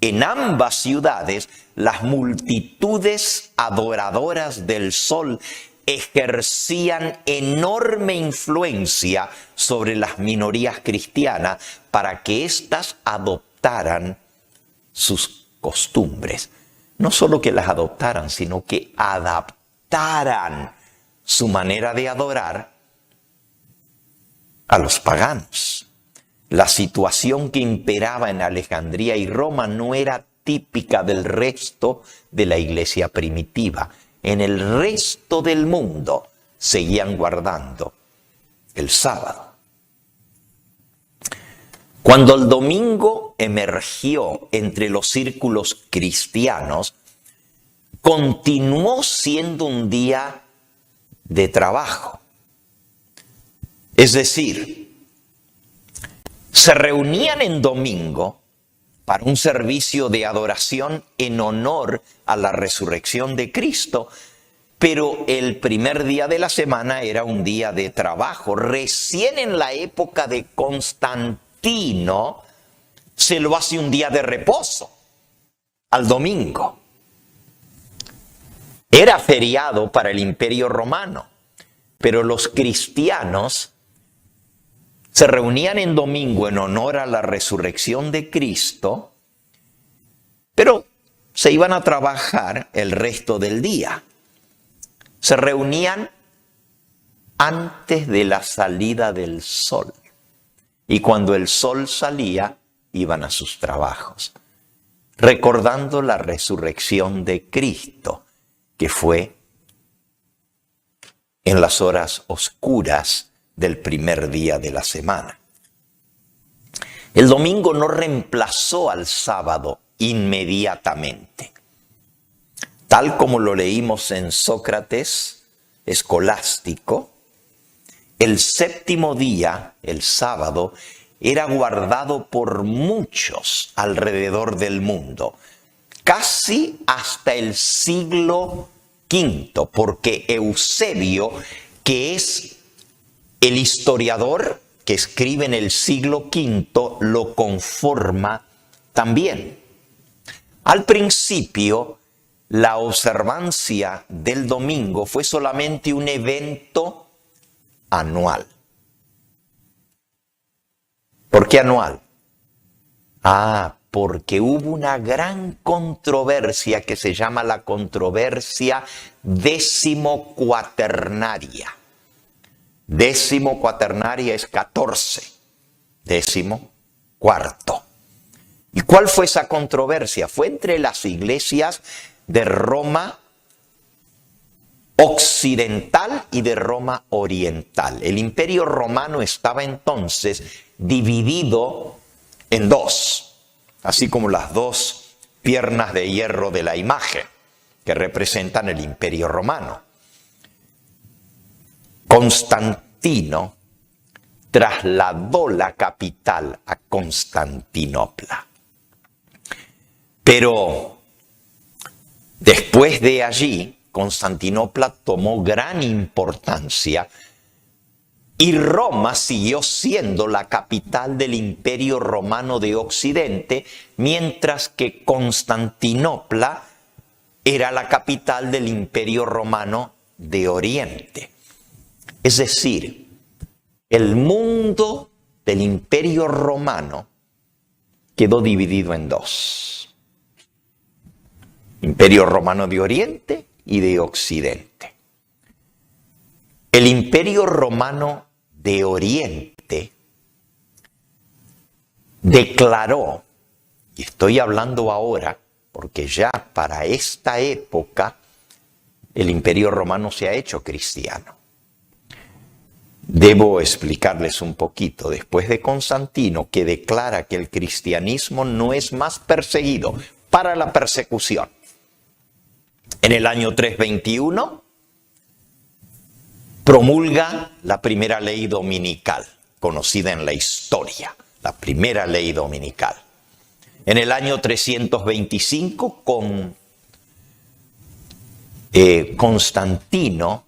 En ambas ciudades, las multitudes adoradoras del sol ejercían enorme influencia sobre las minorías cristianas para que éstas adoptaran sus costumbres. No solo que las adoptaran, sino que adaptaran su manera de adorar a los paganos. La situación que imperaba en Alejandría y Roma no era típica del resto de la iglesia primitiva. En el resto del mundo seguían guardando el sábado. Cuando el domingo emergió entre los círculos cristianos, continuó siendo un día de trabajo. Es decir, se reunían en domingo para un servicio de adoración en honor a la resurrección de Cristo, pero el primer día de la semana era un día de trabajo. Recién en la época de Constantino se lo hace un día de reposo, al domingo. Era feriado para el Imperio Romano, pero los cristianos se reunían en domingo en honor a la resurrección de Cristo, pero se iban a trabajar el resto del día. Se reunían antes de la salida del sol. Y cuando el sol salía, iban a sus trabajos, recordando la resurrección de Cristo, que fue en las horas oscuras del primer día de la semana. El domingo no reemplazó al sábado inmediatamente. Tal como lo leímos en Sócrates Escolástico, el séptimo día, el sábado, era guardado por muchos alrededor del mundo, casi hasta el siglo V, porque Eusebio, que es el historiador que escribe en el siglo V, lo conforma también. Al principio, la observancia del domingo fue solamente un evento anual. ¿Por qué anual? Porque hubo una gran controversia que se llama la controversia decimocuaternaria. Decimocuaternaria es 14, 14. ¿Y cuál fue esa controversia? Fue entre las iglesias de Roma occidental y de Roma oriental. El Imperio Romano estaba entonces dividido en dos, así como las dos piernas de hierro de la imagen que representan el Imperio Romano. Constantino trasladó la capital a Constantinopla. Pero después de allí, Constantinopla tomó gran importancia y Roma siguió siendo la capital del Imperio Romano de Occidente, mientras que Constantinopla era la capital del Imperio Romano de Oriente. Es decir, el mundo del Imperio Romano quedó dividido en dos: Imperio Romano de Oriente y de Occidente. El Imperio Romano de Oriente declaró, y estoy hablando ahora porque ya para esta época el Imperio Romano se ha hecho cristiano. Debo explicarles un poquito. Después de Constantino, que declara que el cristianismo no es más perseguido, para la persecución. En el año 321 promulga la primera ley dominical, conocida en la historia, la primera ley dominical. En el año 325, Constantino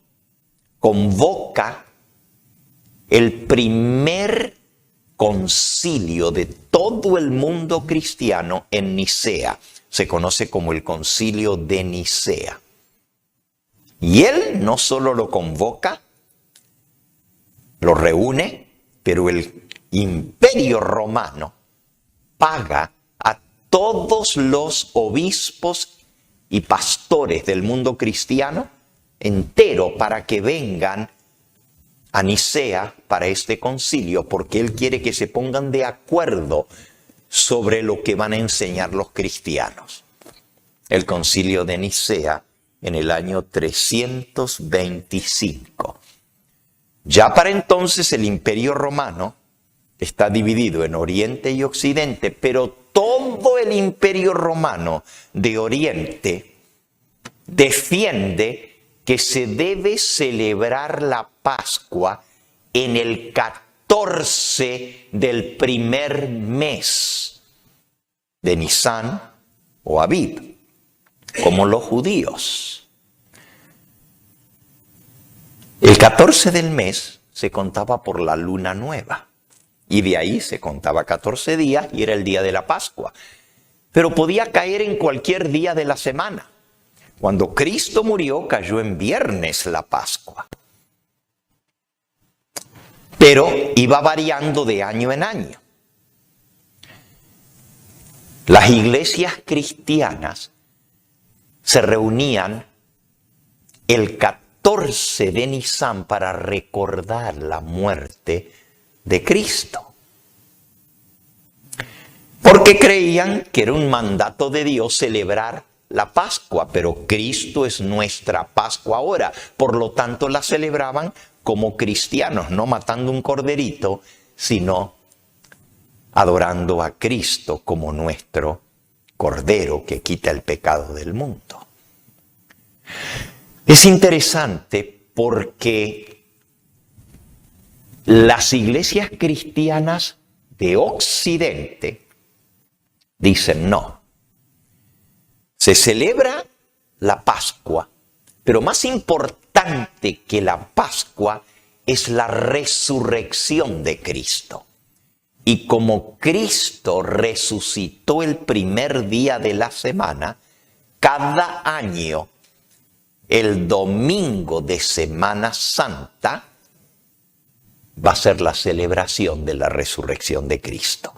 convoca el primer concilio de todo el mundo cristiano en Nicea. Se conoce como el Concilio de Nicea. Y él no solo lo convoca, lo reúne, pero el Imperio Romano paga a todos los obispos y pastores del mundo cristiano entero para que vengan a Nicea para este concilio, porque él quiere que se pongan de acuerdo sobre lo que van a enseñar los cristianos. El concilio de Nicea en el año 325. Ya para entonces el Imperio Romano está dividido en Oriente y Occidente, pero todo el Imperio Romano de Oriente defiende que se debe celebrar la Pascua en el 14 del primer mes de Nisan o Abib, como los judíos. El 14 del mes se contaba por la luna nueva y de ahí se contaba 14 días y era el día de la Pascua. Pero podía caer en cualquier día de la semana. Cuando Cristo murió, cayó en viernes la Pascua. Pero iba variando de año en año. Las iglesias cristianas se reunían el 14 de Nisan para recordar la muerte de Cristo. Porque creían que era un mandato de Dios celebrar la Pascua, pero Cristo es nuestra Pascua ahora. Por lo tanto, la celebraban como cristianos, no matando un corderito, sino adorando a Cristo como nuestro Cordero que quita el pecado del mundo. Es interesante porque las iglesias cristianas de Occidente dicen no. Se celebra la Pascua, pero más importante que la Pascua es la resurrección de Cristo. Y como Cristo resucitó el primer día de la semana, cada año, el domingo de Semana Santa, va a ser la celebración de la resurrección de Cristo.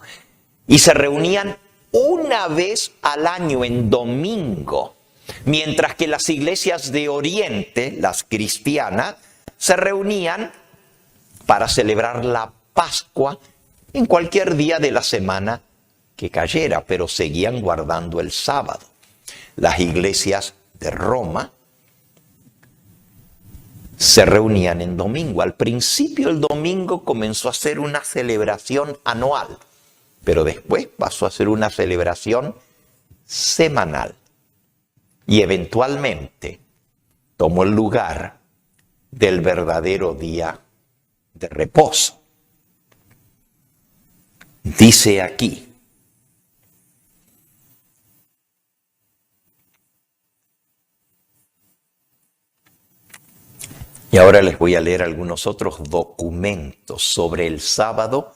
Y se reunían una vez al año en domingo, mientras que las iglesias de Oriente, las cristianas, se reunían para celebrar la Pascua en cualquier día de la semana que cayera, pero seguían guardando el sábado. Las iglesias de Roma se reunían en domingo. Al principio el domingo comenzó a ser una celebración anual, pero después pasó a ser una celebración semanal. Y eventualmente tomó el lugar del verdadero día de reposo. Dice aquí, y ahora les voy a leer algunos otros documentos sobre el sábado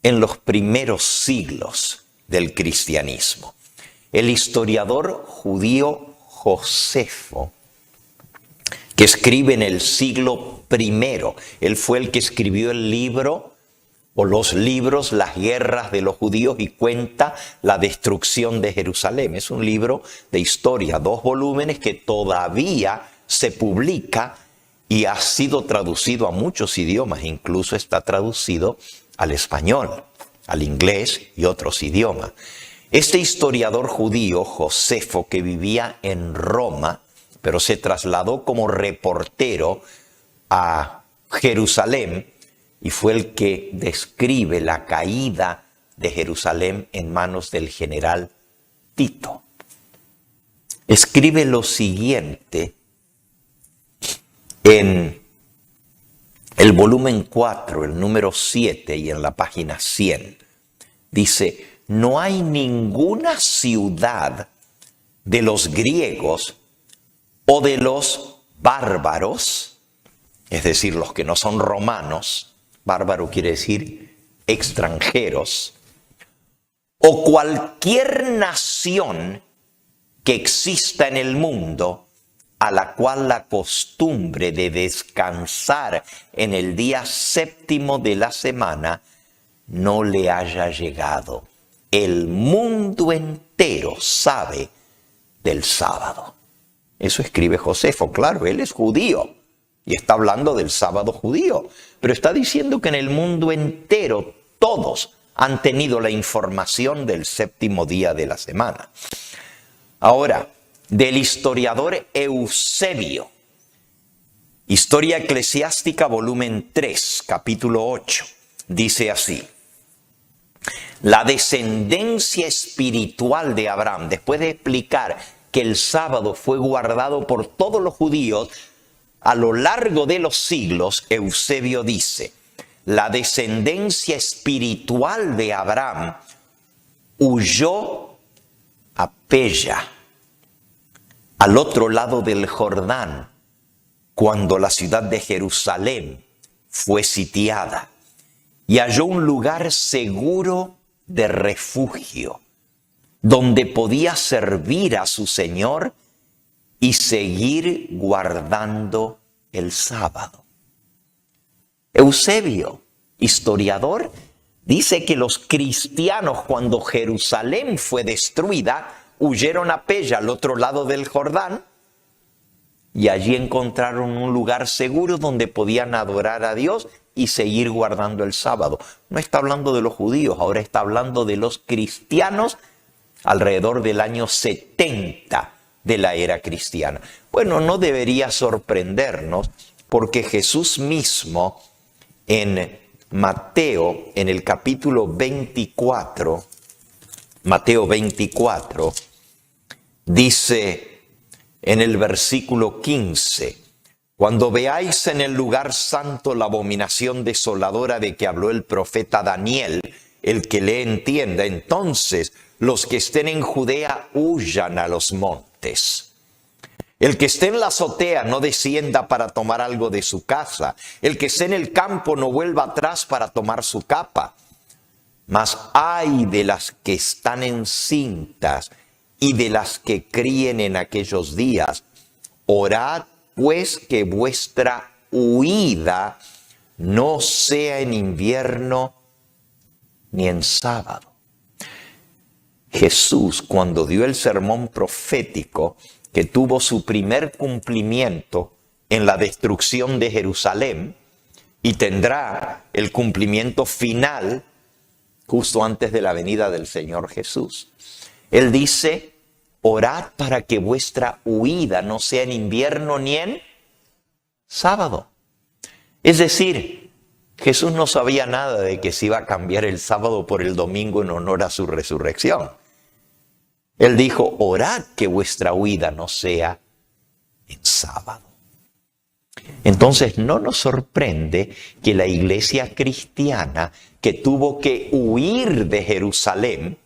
en los primeros siglos del cristianismo. El historiador judío Josefo, que escribe en el siglo I, él fue el que escribió el libro o los libros Las guerras de los judíos y cuenta la destrucción de Jerusalén. Es un libro de historia, 2 volúmenes que todavía se publica y ha sido traducido a muchos idiomas, incluso está traducido al español, al inglés y otros idiomas. Este historiador judío, Josefo, que vivía en Roma, pero se trasladó como reportero a Jerusalén y fue el que describe la caída de Jerusalén en manos del general Tito. Escribe lo siguiente en el volumen 4, el número 7 y en la página 100. Dice, no hay ninguna ciudad de los griegos o de los bárbaros es decir, los que no son romanos, bárbaro quiere decir extranjeros, o cualquier nación que exista en el mundo a la cual la costumbre de descansar en el día séptimo de la semana no le haya llegado. El mundo entero sabe del sábado. Eso escribe Josefo. Claro, él es judío y está hablando del sábado judío, pero está diciendo que en el mundo entero todos han tenido la información del séptimo día de la semana. Ahora, del historiador Eusebio, Historia Eclesiástica, volumen 3, capítulo 8, dice así: la descendencia espiritual de Abraham, después de explicar que el sábado fue guardado por todos los judíos a lo largo de los siglos, Eusebio dice: la descendencia espiritual de Abraham huyó a Pella, al otro lado del Jordán, cuando la ciudad de Jerusalén fue sitiada, y halló un lugar seguro de refugio, donde podía servir a su Señor y seguir guardando el sábado. Eusebio, historiador, dice que los cristianos, cuando Jerusalén fue destruida, huyeron a Pella, al otro lado del Jordán, y allí encontraron un lugar seguro donde podían adorar a Dios y seguir guardando el sábado. No está hablando de los judíos, ahora está hablando de los cristianos alrededor del año 70 de la era cristiana. Bueno, no debería sorprendernos, porque Jesús mismo en Mateo, en el capítulo 24, Mateo 24, dice en el versículo 15: cuando veáis en el lugar santo la abominación desoladora de que habló el profeta Daniel, el que le entienda, entonces los que estén en Judea huyan a los montes. El que esté en la azotea no descienda para tomar algo de su casa. El que esté en el campo no vuelva atrás para tomar su capa. Mas ay de las que están encintas y de las que críen en aquellos días. Orad pues que vuestra huida no sea en invierno ni en sábado. Jesús, cuando dio el sermón profético que tuvo su primer cumplimiento en la destrucción de Jerusalén y tendrá el cumplimiento final justo antes de la venida del Señor Jesús, Él dice: orad para que vuestra huida no sea en invierno ni en sábado. Es decir, Jesús no sabía nada de que se iba a cambiar el sábado por el domingo en honor a su resurrección. Él dijo: orad que vuestra huida no sea en sábado. Entonces no nos sorprende que la iglesia cristiana, que tuvo que huir de Jerusalén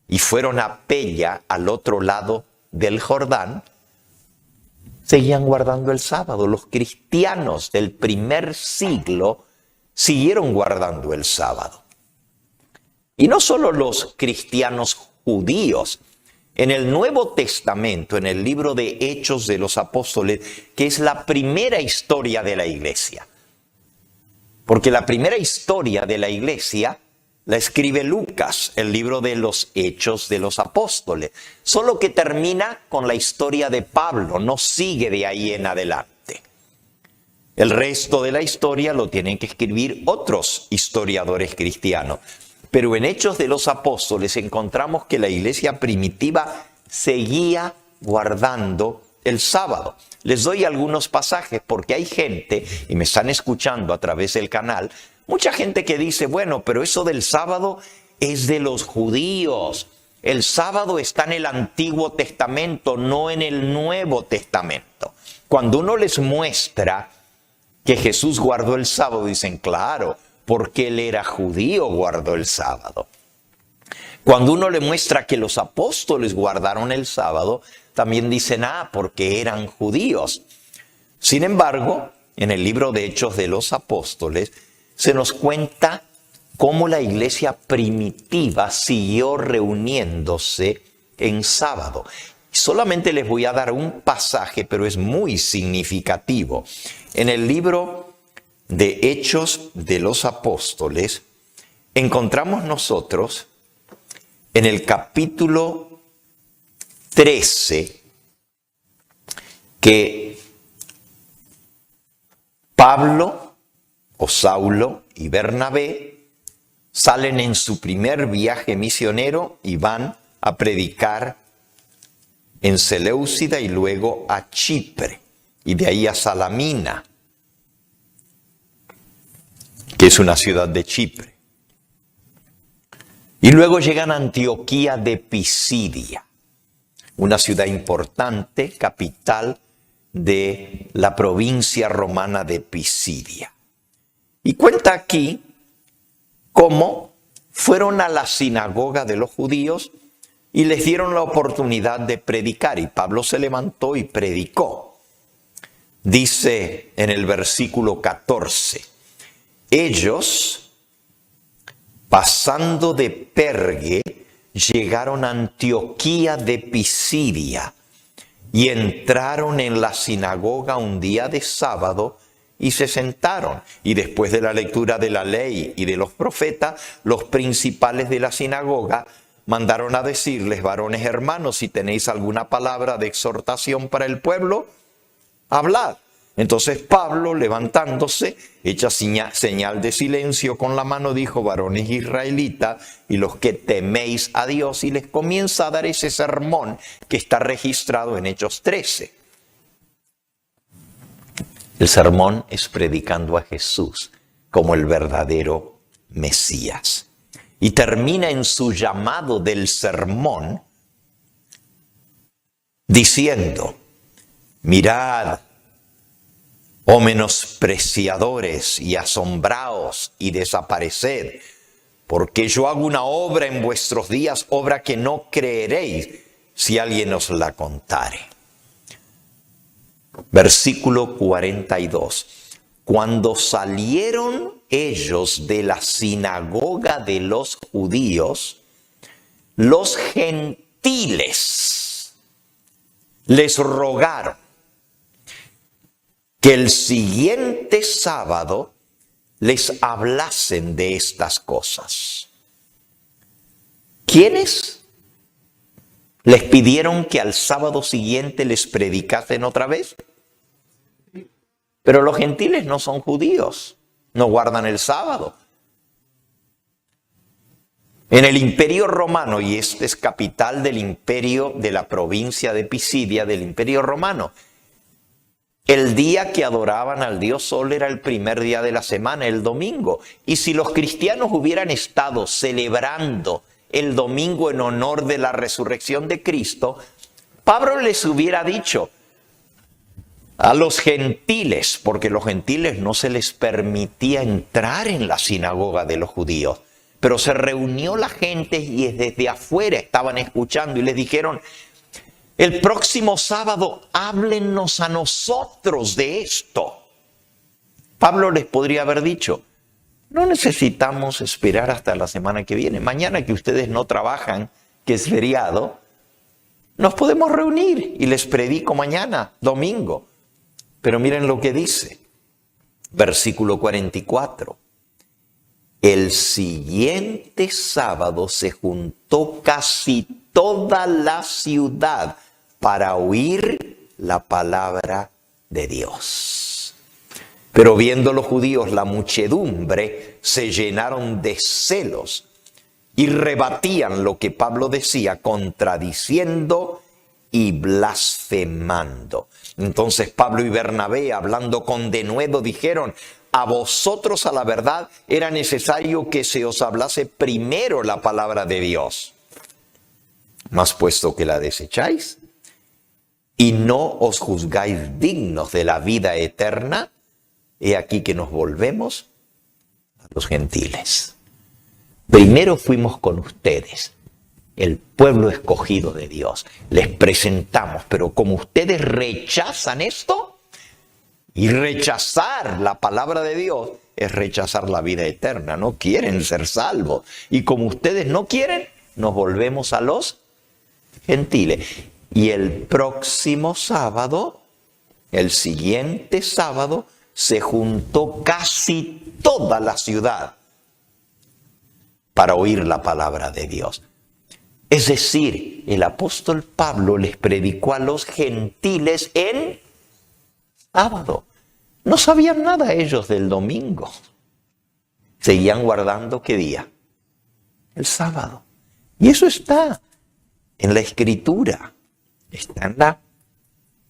y fueron a Pella, al otro lado del Jordán, seguían guardando el sábado. Los cristianos del primer siglo siguieron guardando el sábado. Y no solo los cristianos judíos. En el Nuevo Testamento, en el libro de Hechos de los Apóstoles, que es la primera historia de la iglesia. Porque la primera historia de la iglesia la escribe Lucas, el libro de los Hechos de los Apóstoles. Solo que termina con la historia de Pablo, no sigue de ahí en adelante. El resto de la historia lo tienen que escribir otros historiadores cristianos. Pero en Hechos de los Apóstoles encontramos que la iglesia primitiva seguía guardando el sábado. Les doy algunos pasajes porque hay gente, y me están escuchando a través del canal, mucha gente que dice: bueno, pero eso del sábado es de los judíos. El sábado está en el Antiguo Testamento, no en el Nuevo Testamento. Cuando uno les muestra que Jesús guardó el sábado, dicen: claro, porque él era judío, guardó el sábado. Cuando uno le muestra que los apóstoles guardaron el sábado, también dicen: porque eran judíos. Sin embargo, en el libro de Hechos de los Apóstoles, se nos cuenta cómo la iglesia primitiva siguió reuniéndose en sábado. Solamente les voy a dar un pasaje, pero es muy significativo. En el libro de Hechos de los Apóstoles, encontramos nosotros en el capítulo 13 que Pablo o Saulo y Bernabé salen en su primer viaje misionero y van a predicar en Seleucida y luego a Chipre, y de ahí a Salamina, que es una ciudad de Chipre. Y luego llegan a Antioquía de Pisidia, una ciudad importante, capital de la provincia romana de Pisidia. Y cuenta aquí cómo fueron a la sinagoga de los judíos y les dieron la oportunidad de predicar. Y Pablo se levantó y predicó. Dice en el versículo 14, ellos, pasando de Perge, llegaron a Antioquía de Pisidia y entraron en la sinagoga un día de sábado y se sentaron. Y después de la lectura de la ley y de los profetas, los principales de la sinagoga mandaron a decirles: varones hermanos, si tenéis alguna palabra de exhortación para el pueblo, hablad. Entonces Pablo, levantándose, hecha señal de silencio con la mano, dijo: varones israelitas y los que teméis a Dios, y les comienza a dar ese sermón que está registrado en Hechos 13. El sermón es predicando a Jesús como el verdadero Mesías. Y termina en su llamado del sermón diciendo: mirad, oh menospreciadores, y asombraos y desapareced, porque yo hago una obra en vuestros días, obra que no creeréis si alguien os la contare. Versículo 42. Cuando salieron ellos de la sinagoga de los judíos, los gentiles les rogaron que el siguiente sábado les hablasen de estas cosas. ¿Quiénes les pidieron que al sábado siguiente les predicasen otra vez? Pero los gentiles no son judíos, no guardan el sábado. En el Imperio Romano, y este es capital del imperio de la provincia de Pisidia, del Imperio Romano, el día que adoraban al Dios Sol era el primer día de la semana, el domingo. Y si los cristianos hubieran estado celebrando el domingo en honor de la resurrección de Cristo, Pablo les hubiera dicho a los gentiles, porque los gentiles no se les permitía entrar en la sinagoga de los judíos, pero se reunió la gente y desde afuera estaban escuchando y les dijeron: el próximo sábado háblennos a nosotros de esto. Pablo les podría haber dicho: no necesitamos esperar hasta la semana que viene. Mañana que ustedes no trabajan, que es feriado, nos podemos reunir y les predico mañana, domingo. Pero miren lo que dice, versículo 44. El siguiente sábado se juntó casi toda la ciudad para oír la palabra de Dios. Pero viendo los judíos la muchedumbre, se llenaron de celos y rebatían lo que Pablo decía, contradiciendo y blasfemando. Entonces Pablo y Bernabé, hablando con denuedo, dijeron: a vosotros a la verdad era necesario que se os hablase primero la palabra de Dios. Mas puesto que la desecháis y no os juzgáis dignos de la vida eterna, he aquí que nos volvemos a los gentiles. Primero fuimos con ustedes, el pueblo escogido de Dios. Les presentamos, pero como ustedes rechazan esto, Y rechazar la palabra de Dios es rechazar la vida eterna. No quieren ser salvos. Y como ustedes no quieren, nos volvemos a los gentiles. Y el próximo sábado, el siguiente sábado, se juntó casi toda la ciudad para oír la palabra de Dios. Es decir, el apóstol Pablo les predicó a los gentiles en sábado. No sabían nada ellos del domingo. Seguían guardando ¿qué día? El sábado. Y eso está en la Escritura. Está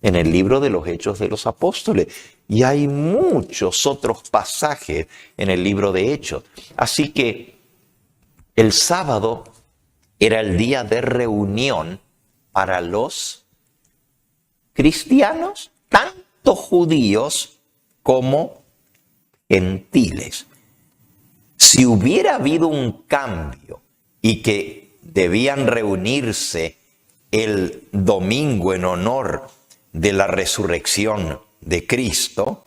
en el libro de los Hechos de los Apóstoles. Y hay muchos otros pasajes en el libro de Hechos. Así que el sábado era el día de reunión para los cristianos, tanto judíos como gentiles. Si hubiera habido un cambio y que debían reunirse el domingo en honor de la resurrección de Cristo,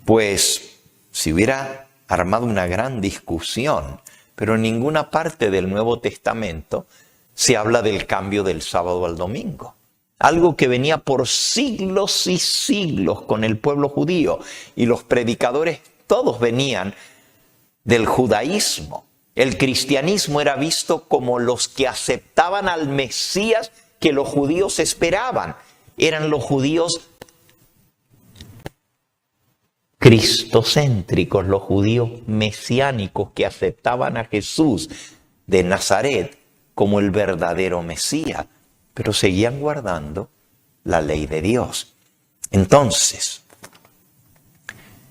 pues se hubiera armado una gran discusión. Pero en ninguna parte del Nuevo Testamento se habla del cambio del sábado al domingo. Algo que venía por siglos y siglos con el pueblo judío. Y los predicadores todos venían del judaísmo. El cristianismo era visto como los que aceptaban al Mesías que los judíos esperaban. Eran los judíos cristocéntricos, los judíos mesiánicos que aceptaban a Jesús de Nazaret como el verdadero Mesías, pero seguían guardando la ley de Dios. Entonces,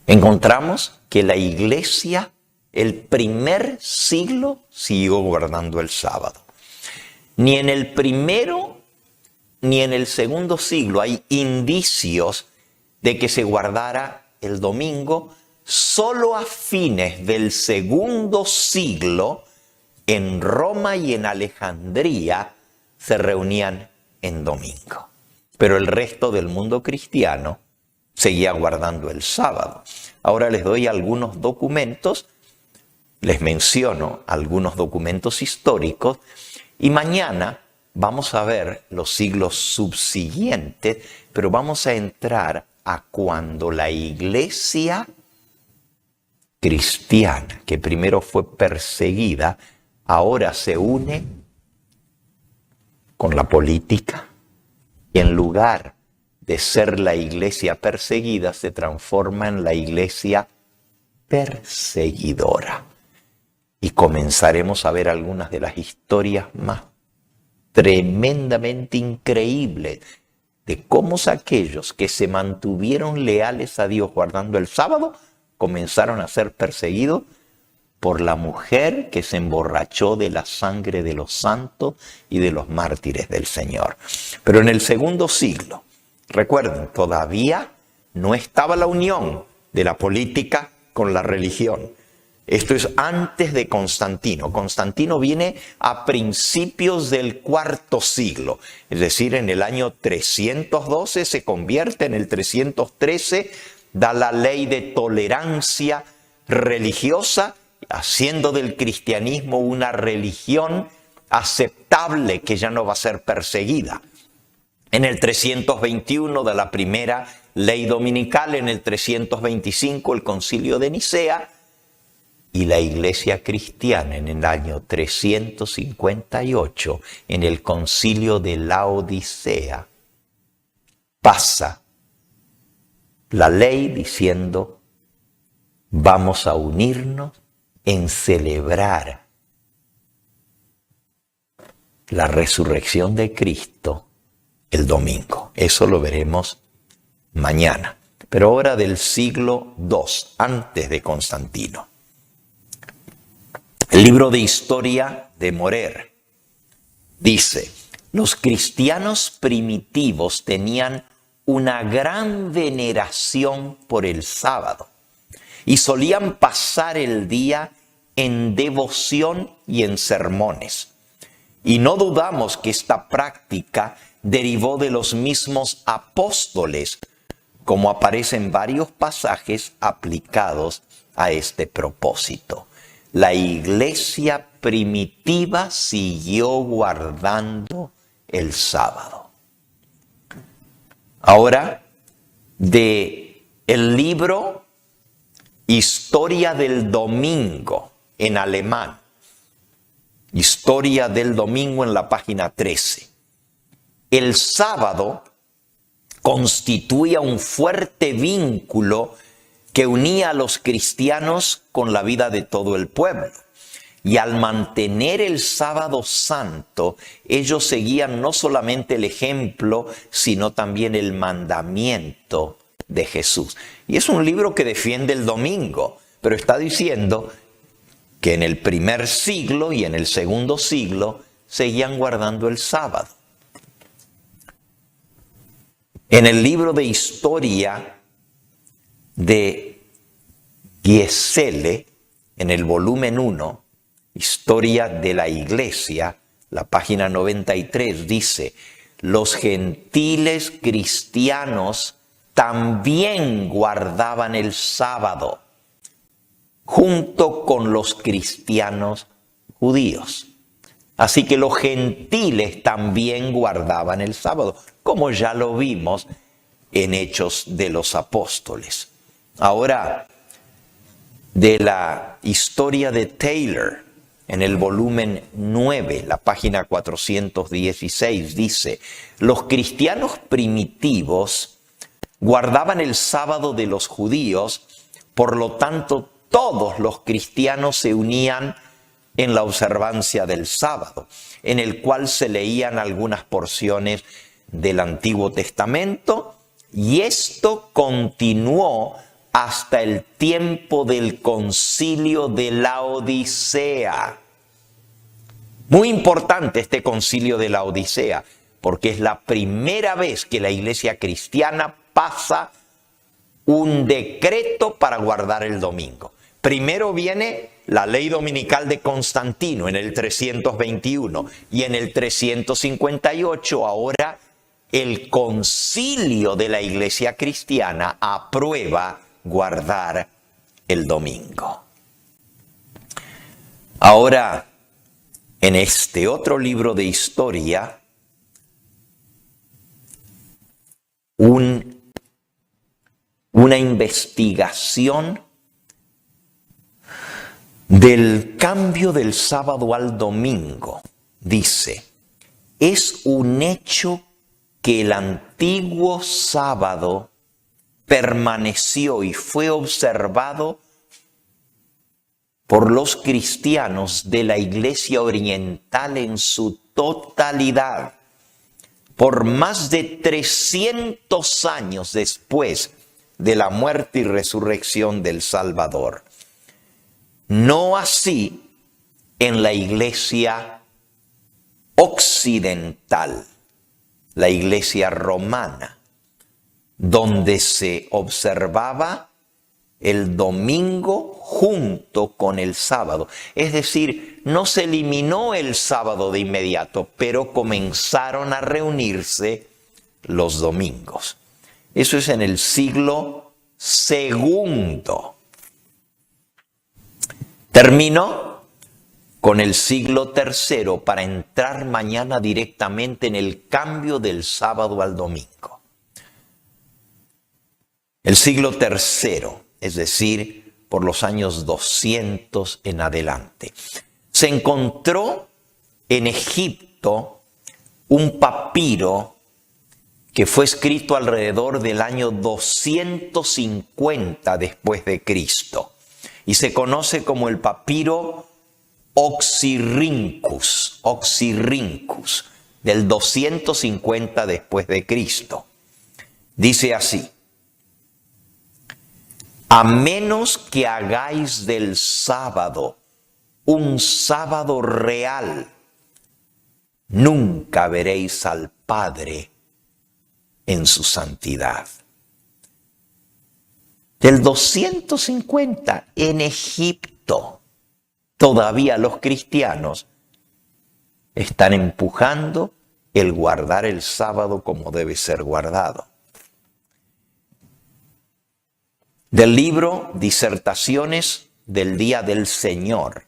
encontramos que la iglesia, el primer siglo, siguió guardando el sábado. Ni en el primero ni en el segundo siglo hay indicios de que se guardara el domingo. Solo a fines del segundo siglo, en Roma y en Alejandría, se reunían en domingo. Pero el resto del mundo cristiano seguía guardando el sábado. Ahora les doy algunos documentos, les menciono algunos documentos históricos, y mañana vamos a ver los siglos subsiguientes, pero vamos a entrar a cuando la iglesia cristiana, que primero fue perseguida, ahora se une con la política y en lugar de ser la iglesia perseguida, se transforma en la iglesia perseguidora. Y comenzaremos a ver algunas de las historias más tremendamente increíbles de cómo aquellos que se mantuvieron leales a Dios guardando el sábado comenzaron a ser perseguidos por la mujer que se emborrachó de la sangre de los santos y de los mártires del Señor. Pero en el segundo siglo, recuerden, todavía no estaba la unión de la política con la religión. Esto es antes de Constantino. Constantino viene a principios del cuarto siglo, es decir, en el año 312 se convierte, en el 313 da la ley de tolerancia religiosa, haciendo del cristianismo una religión aceptable que ya no va a ser perseguida. En el 321 da la primera ley dominical, en el 325 el concilio de Nicea, y la iglesia cristiana en el año 358, en el concilio de Laodicea, pasa la ley diciendo, vamos a unirnos en celebrar la resurrección de Cristo el domingo. Eso lo veremos mañana. Pero ahora del siglo II, antes de Constantino. El libro de historia de Morer dice, los cristianos primitivos tenían una gran veneración por el sábado y solían pasar el día en devoción y en sermones. Y no dudamos que esta práctica derivó de los mismos apóstoles, como aparece en varios pasajes aplicados a este propósito. La iglesia primitiva siguió guardando el sábado. Ahora, de el libro Historia del Domingo en alemán, Historia del Domingo en la página 13. El sábado constituía un fuerte vínculo que unía a los cristianos con la vida de todo el pueblo. Y al mantener el sábado santo, ellos seguían no solamente el ejemplo, sino también el mandamiento de Jesús. Y es un libro que defiende el domingo, pero está diciendo que en el primer siglo y en el segundo siglo seguían guardando el sábado. En el libro de historia de Giesele, en el volumen 1, Historia de la Iglesia, la página 93, dice: los gentiles cristianos también guardaban el sábado, junto con los cristianos judíos. Así que los gentiles también guardaban el sábado, como ya lo vimos en Hechos de los Apóstoles. Ahora, de la historia de Taylor, en el volumen 9, la página 416, dice: los cristianos primitivos guardaban el sábado de los judíos, por lo tanto todos los cristianos se unían en la observancia del sábado, en el cual se leían algunas porciones del Antiguo Testamento, y esto continuó hasta el tiempo del concilio de Laodicea. Muy importante este concilio de Laodicea, porque es la primera vez que la iglesia cristiana pasa un decreto para guardar el domingo. Primero viene la ley dominical de Constantino en el 321 y en el 358 ahora el concilio de la iglesia cristiana aprueba guardar el domingo. Ahora, en este otro libro de historia, una investigación del cambio del sábado al domingo. Dice: es un hecho que el antiguo sábado permaneció y fue observado por los cristianos de la Iglesia Oriental en su totalidad, por más de 300 años después de la muerte y resurrección del Salvador. No así en la Iglesia occidental, la Iglesia romana, donde se observaba el domingo junto con el sábado. Es decir, no se eliminó el sábado de inmediato, pero comenzaron a reunirse los domingos. Eso es en el siglo II. Terminó con el siglo III para entrar mañana directamente en el cambio del sábado al domingo. El siglo III, es decir, por los años 200 en adelante. Se encontró en Egipto un papiro que fue escrito alrededor del año 250 después de Cristo y se conoce como el papiro Oxyrhynchus, del 250 después de Cristo. Dice así: a menos que hagáis del sábado un sábado real, nunca veréis al Padre en su santidad. Del 250 en Egipto, todavía los cristianos están empujando el guardar el sábado como debe ser guardado. del libro Disertaciones del Día del Señor.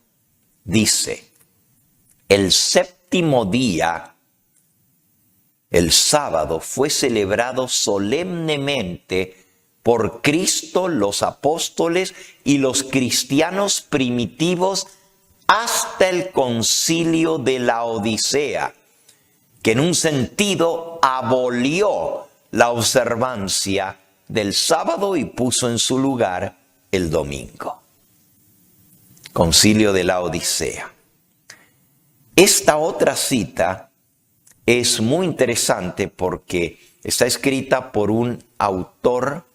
Dice, el séptimo día, el sábado, fue celebrado solemnemente por Cristo, los apóstoles y los cristianos primitivos hasta el concilio de la Odisea, que en un sentido abolió la observancia del sábado y puso en su lugar el domingo. Concilio de la Odisea. Esta otra cita es muy interesante porque está escrita por un autor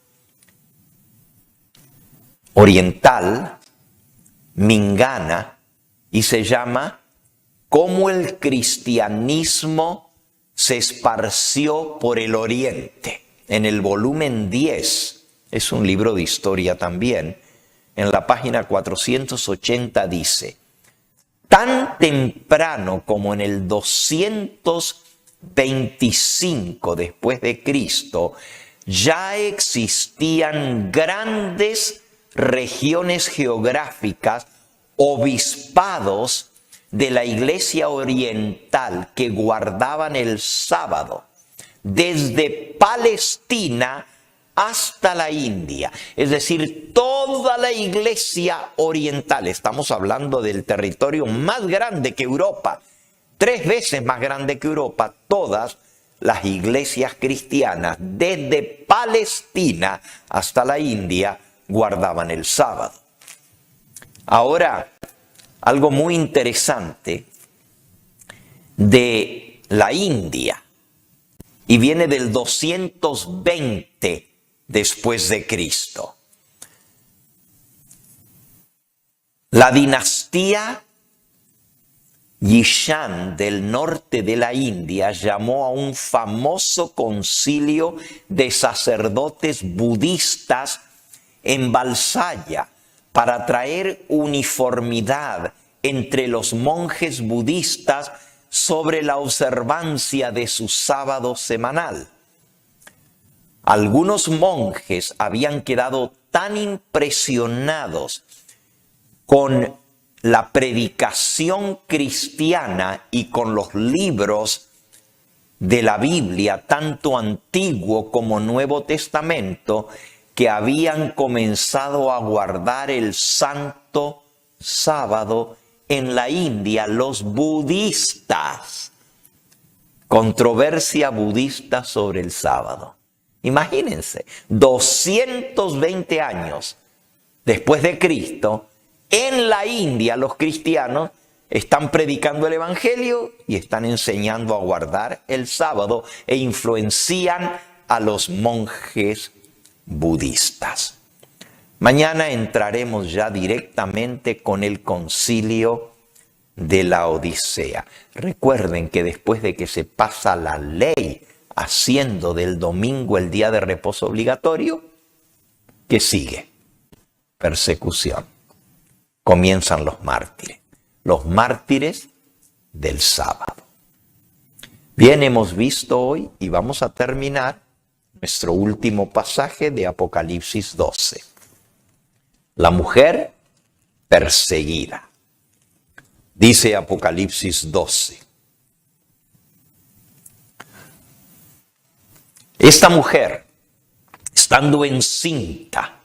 oriental, Mingana, y se llama Cómo el cristianismo se esparció por el Oriente. En el volumen 10, es un libro de historia también, en la página 480 dice, tan temprano como en el 225 después de Cristo, ya existían grandes regiones geográficas, obispados de la Iglesia Oriental que guardaban el sábado, desde Palestina hasta la India. Es decir, toda la Iglesia Oriental, estamos hablando del territorio más grande que Europa, 3 veces más grande que Europa, todas las iglesias cristianas, desde Palestina hasta la India, guardaban el sábado. Ahora, algo muy interesante de la India, y viene del 220 después de Cristo. La dinastía Yishan del norte de la India llamó a un famoso concilio de sacerdotes budistas en Valsalla para traer uniformidad entre los monjes budistas sobre la observancia de su sábado semanal. Algunos monjes habían quedado tan impresionados con la predicación cristiana y con los libros de la Biblia, tanto Antiguo como Nuevo Testamento, que habían comenzado a guardar el santo sábado en la India, los budistas. Controversia budista sobre el sábado. Imagínense, 220 años después de Cristo, en la India los cristianos están predicando el Evangelio y están enseñando a guardar el sábado e influencian a los monjes budistas. Mañana entraremos ya directamente con el concilio de la Odisea. Recuerden que después de que se pasa la ley haciendo del domingo el día de reposo obligatorio, ¿qué sigue? Persecución. Comienzan los mártires del sábado. Bien, hemos visto hoy y vamos a terminar nuestro último pasaje de Apocalipsis 12. La mujer perseguida. Dice Apocalipsis 12. Esta mujer, estando encinta,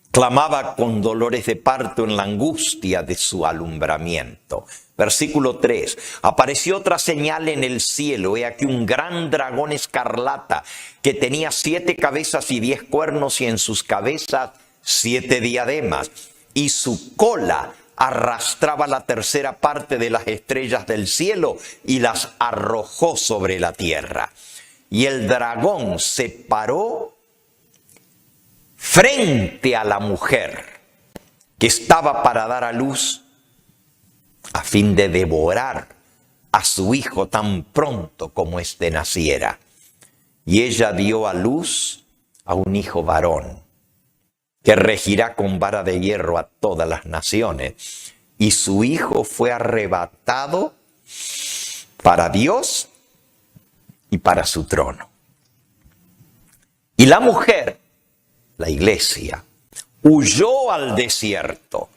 clamaba con dolores de parto en la angustia de su alumbramiento. Versículo 3. Apareció otra señal en el cielo. He aquí un gran dragón escarlata que tenía 7 cabezas y 10 cuernos y en sus cabezas 7 diademas. Y su cola arrastraba la 1/3 parte de las estrellas del cielo y las arrojó sobre la tierra. Y el dragón se paró frente a la mujer que estaba para dar a luz a fin de devorar a su hijo tan pronto como éste naciera. Y ella dio a luz a un hijo varón que regirá con vara de hierro a todas las naciones. Y su hijo fue arrebatado para Dios y para su trono. Y la mujer, la iglesia, huyó al desierto,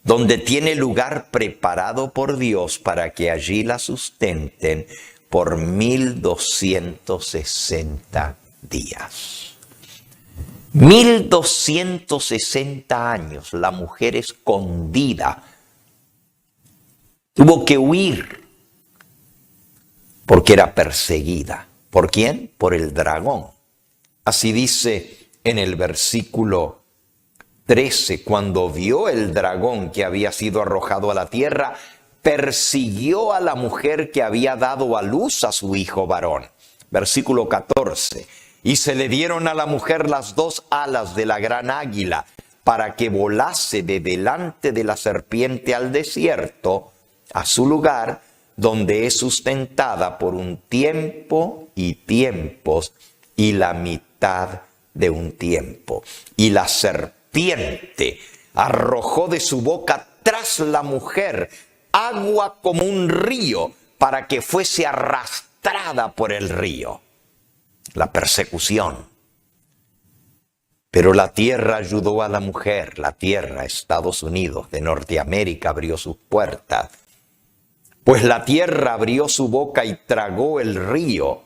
donde tiene lugar preparado por Dios para que allí la sustenten por 1260 días. 1260 años la mujer escondida tuvo que huir porque era perseguida. ¿Por quién? Por el dragón. Así dice en el versículo 13, cuando vio el dragón que había sido arrojado a la tierra, persiguió a la mujer que había dado a luz a su hijo varón. Versículo 14, y se le dieron a la mujer las dos alas de la gran águila para que volase de delante de la serpiente al desierto, a su lugar, donde es sustentada por un tiempo y tiempos y la mitad de un tiempo. Y la serpiente arrojó de su boca tras la mujer agua como un río para que fuese arrastrada por el río. La persecución. Pero la tierra ayudó a la mujer. La tierra, Estados Unidos de Norteamérica, abrió sus puertas. Pues la tierra abrió su boca y tragó el río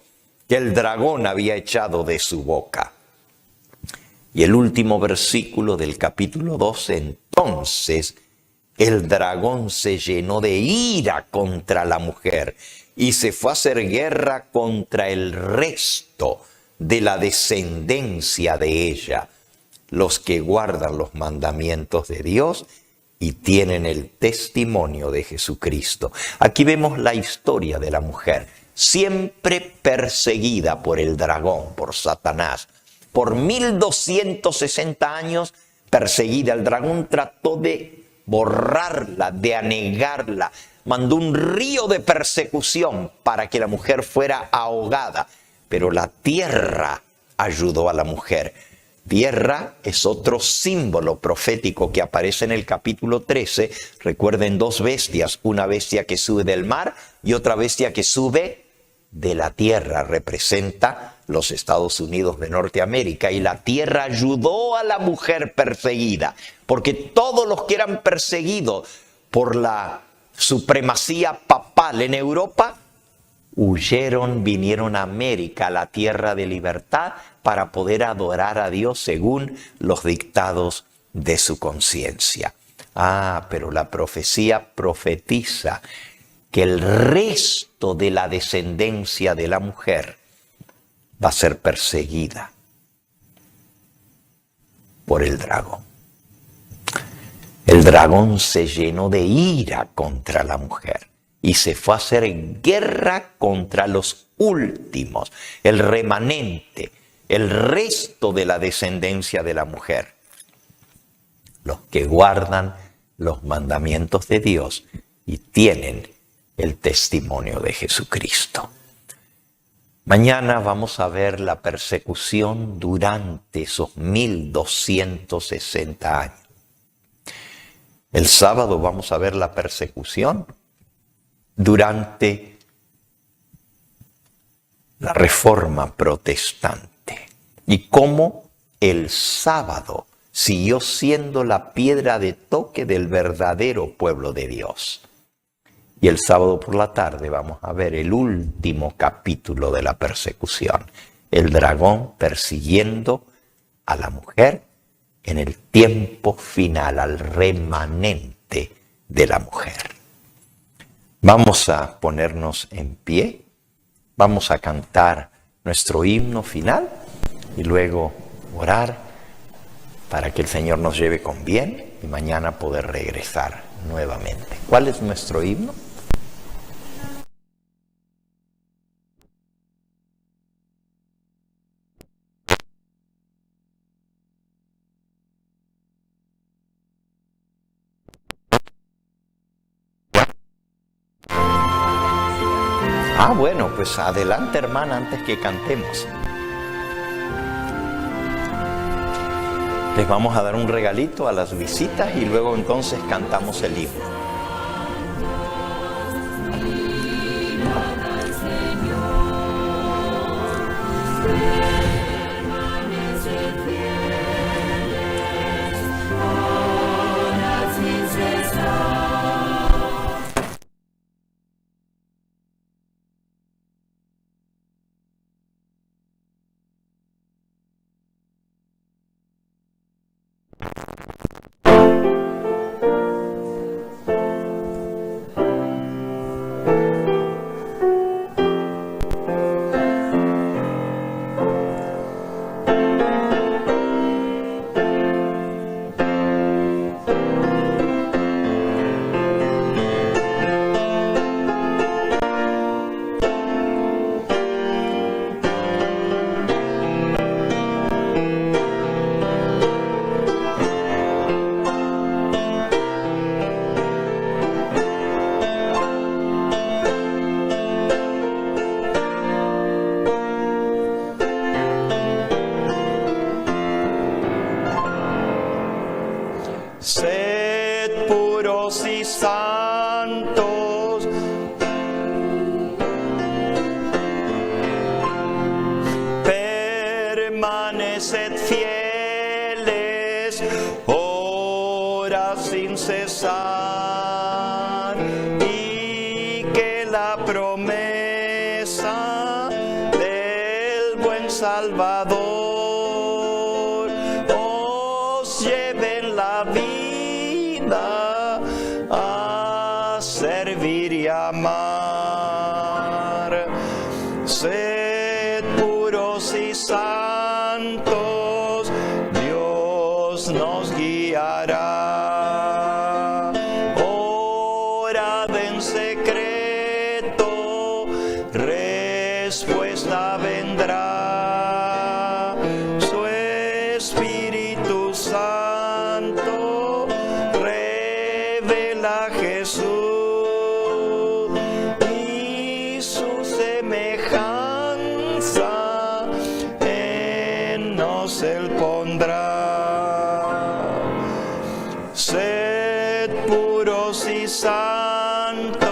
que el dragón había echado de su boca. Y el último versículo del capítulo 12, entonces el dragón se llenó de ira contra la mujer y se fue a hacer guerra contra el resto de la descendencia de ella, los que guardan los mandamientos de Dios y tienen el testimonio de Jesucristo. Aquí vemos la historia de la mujer, siempre perseguida por el dragón, por Satanás. Por 1260 años perseguida. El dragón trató de borrarla, de anegarla. Mandó un río de persecución para que la mujer fuera ahogada. Pero la tierra ayudó a la mujer. Tierra es otro símbolo profético que aparece en el capítulo 13. Recuerden dos bestias, una bestia que sube del mar y otra bestia que sube de la tierra. Representa los Estados Unidos de Norteamérica, y la tierra ayudó a la mujer perseguida, porque todos los que eran perseguidos por la supremacía papal en Europa, huyeron, vinieron a América, a la tierra de libertad, para poder adorar a Dios según los dictados de su conciencia. Pero la profecía profetiza que el resto de la descendencia de la mujer va a ser perseguida por el dragón. El dragón se llenó de ira contra la mujer y se fue a hacer guerra contra los últimos, el remanente, el resto de la descendencia de la mujer, los que guardan los mandamientos de Dios y tienen el testimonio de Jesucristo. Mañana vamos a ver la persecución durante esos 1260 años. El sábado vamos a ver la persecución durante la Reforma Protestante y cómo el sábado siguió siendo la piedra de toque del verdadero pueblo de Dios. Y el sábado por la tarde vamos a ver el último capítulo de la persecución. El dragón persiguiendo a la mujer en el tiempo final, al remanente de la mujer. Vamos a ponernos en pie, vamos a cantar nuestro himno final y luego orar para que el Señor nos lleve con bien y mañana poder regresar nuevamente. ¿Cuál es nuestro himno? Bueno, pues adelante, hermana, antes que cantemos. Les vamos a dar un regalito a las visitas y luego entonces cantamos el himno. puros y santos, permaneced fieles, ora sin cesar, y que la promesa del buen Salvador os lleve en la vida a servir y amar. Sed puros y santos, Dios nos guiará. Orad en secreto, respuesta vendrá. Su Espíritu Santo revela a Jesús y su semejanza en nos Él pondrá. Sed puros y santos,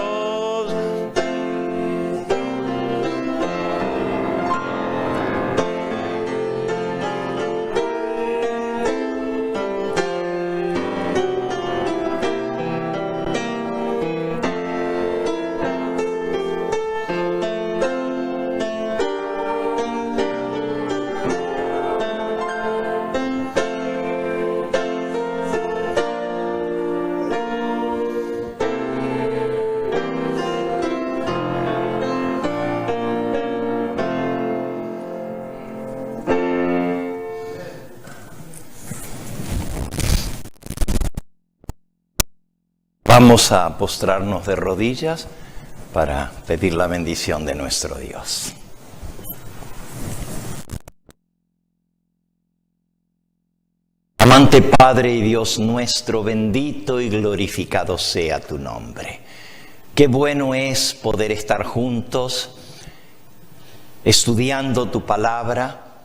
vamos a postrarnos de rodillas para pedir la bendición de nuestro Dios. Amante Padre y Dios nuestro, bendito y glorificado sea tu nombre. Qué bueno es poder estar juntos, estudiando tu palabra,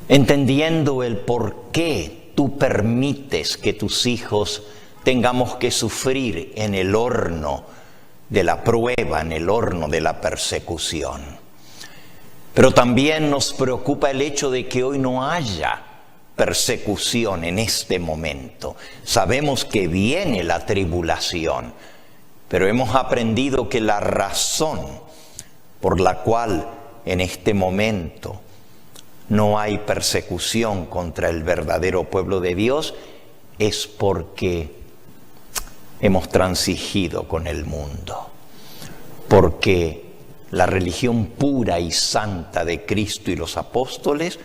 entendiendo el por qué tú permites que tus hijos tengamos que sufrir en el horno de la prueba, en el horno de la persecución. Pero también nos preocupa el hecho de que hoy no haya persecución en este momento. Sabemos que viene la tribulación, pero hemos aprendido que la razón por la cual en este momento no hay persecución contra el verdadero pueblo de Dios es porque hemos transigido con el mundo, porque la religión pura y santa de Cristo y los apóstoles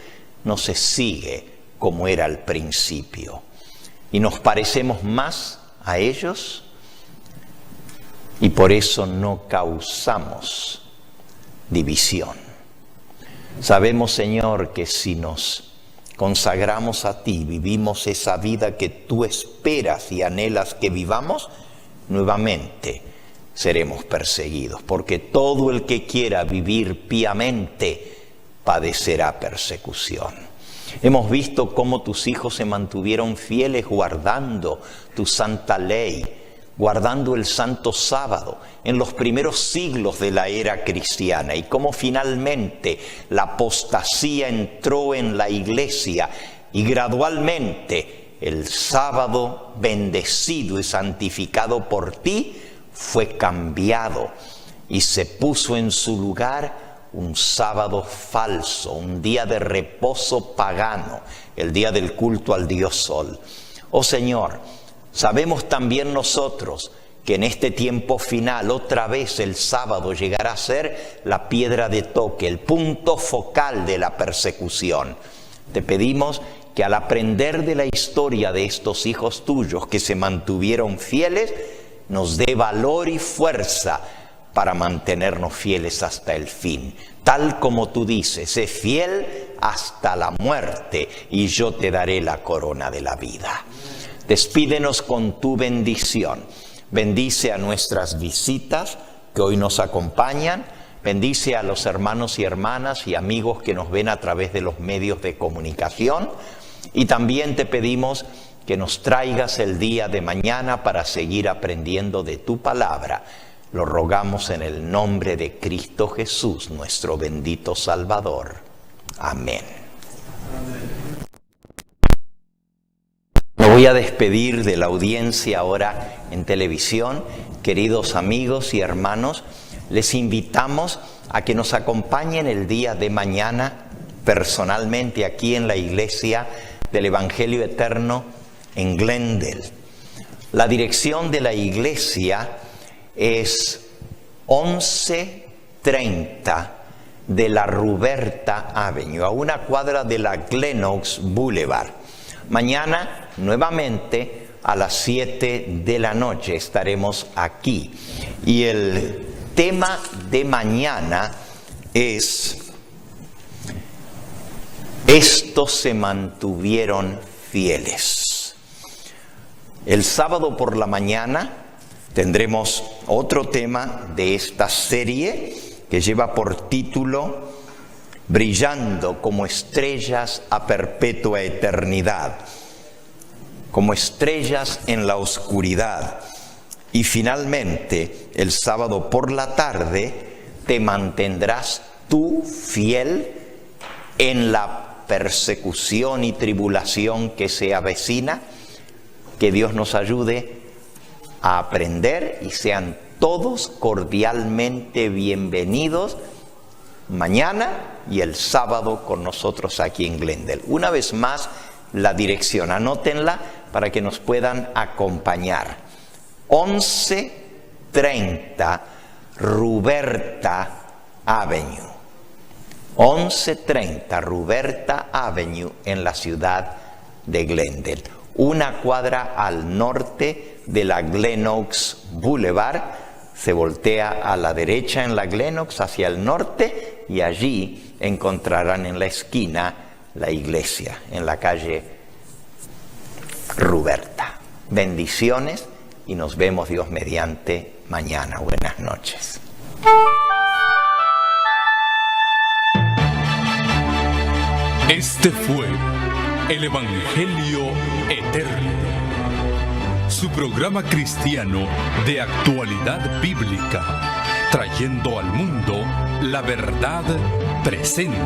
no se sigue como era al principio, y nos parecemos más a ellos, y por eso no causamos división. Sabemos, Señor, que si nos consagramos a ti, vivimos esa vida que tú esperas y anhelas que vivamos, nuevamente seremos perseguidos, porque todo el que quiera vivir piamente padecerá persecución. Hemos visto cómo tus hijos se mantuvieron fieles guardando tu santa ley, guardando el santo sábado en los primeros siglos de la era cristiana, y cómo finalmente la apostasía entró en la iglesia y gradualmente el sábado bendecido y santificado por ti fue cambiado y se puso en su lugar un sábado falso, un día de reposo pagano, el día del culto al Dios Sol. Oh Señor, sabemos también nosotros que en este tiempo final otra vez el sábado llegará a ser la piedra de toque, el punto focal de la persecución. Te pedimos que al aprender de la historia de estos hijos tuyos que se mantuvieron fieles, nos dé valor y fuerza para mantenernos fieles hasta el fin. Tal como tú dices, sé fiel hasta la muerte y yo te daré la corona de la vida. Despídenos con tu bendición. Bendice a nuestras visitas que hoy nos acompañan. Bendice a los hermanos y hermanas y amigos que nos ven a través de los medios de comunicación. Y también te pedimos que nos traigas el día de mañana para seguir aprendiendo de tu palabra. Lo rogamos en el nombre de Cristo Jesús, nuestro bendito Salvador. Amén. Me voy a despedir de la audiencia ahora en televisión. Queridos amigos y hermanos, les invitamos a que nos acompañen el día de mañana personalmente aquí en la iglesia del Evangelio Eterno en Glendale. La dirección de la iglesia es 1130 de la Ruberta Avenue, a una cuadra de la Glen Oaks Boulevard. Mañana, nuevamente, a las 7 de la noche estaremos aquí. Y el tema de mañana es: estos se mantuvieron fieles. El sábado por la mañana tendremos otro tema de esta serie que lleva por título Brillando como estrellas a perpetua eternidad, como estrellas en la oscuridad. Y finalmente, el sábado por la tarde, te mantendrás tú fiel en la persecución y tribulación que se avecina. Que Dios nos ayude a aprender y sean todos cordialmente bienvenidos mañana y el sábado con nosotros aquí en Glendale. Una vez más, la dirección, anótenla para que nos puedan acompañar. 1130 Ruberta Avenue. 1130 Ruberta Avenue en la ciudad de Glendale. Una cuadra al norte de la Glen Oaks Boulevard. Se voltea a la derecha en la Glen Oaks hacia el norte y allí encontrarán en la esquina la iglesia, en la calle Ruberta. Bendiciones y nos vemos, Dios mediante, mañana. Buenas noches. Este fue el Evangelio Eterno, su programa cristiano de actualidad bíblica, trayendo al mundo la verdad presente.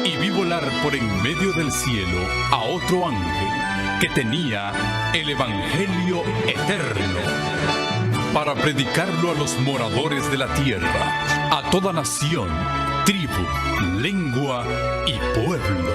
Y vi volar por en medio del cielo a otro ángel que tenía el Evangelio Eterno, para predicarlo a los moradores de la tierra, a toda nación, tribu, lengua y pueblo.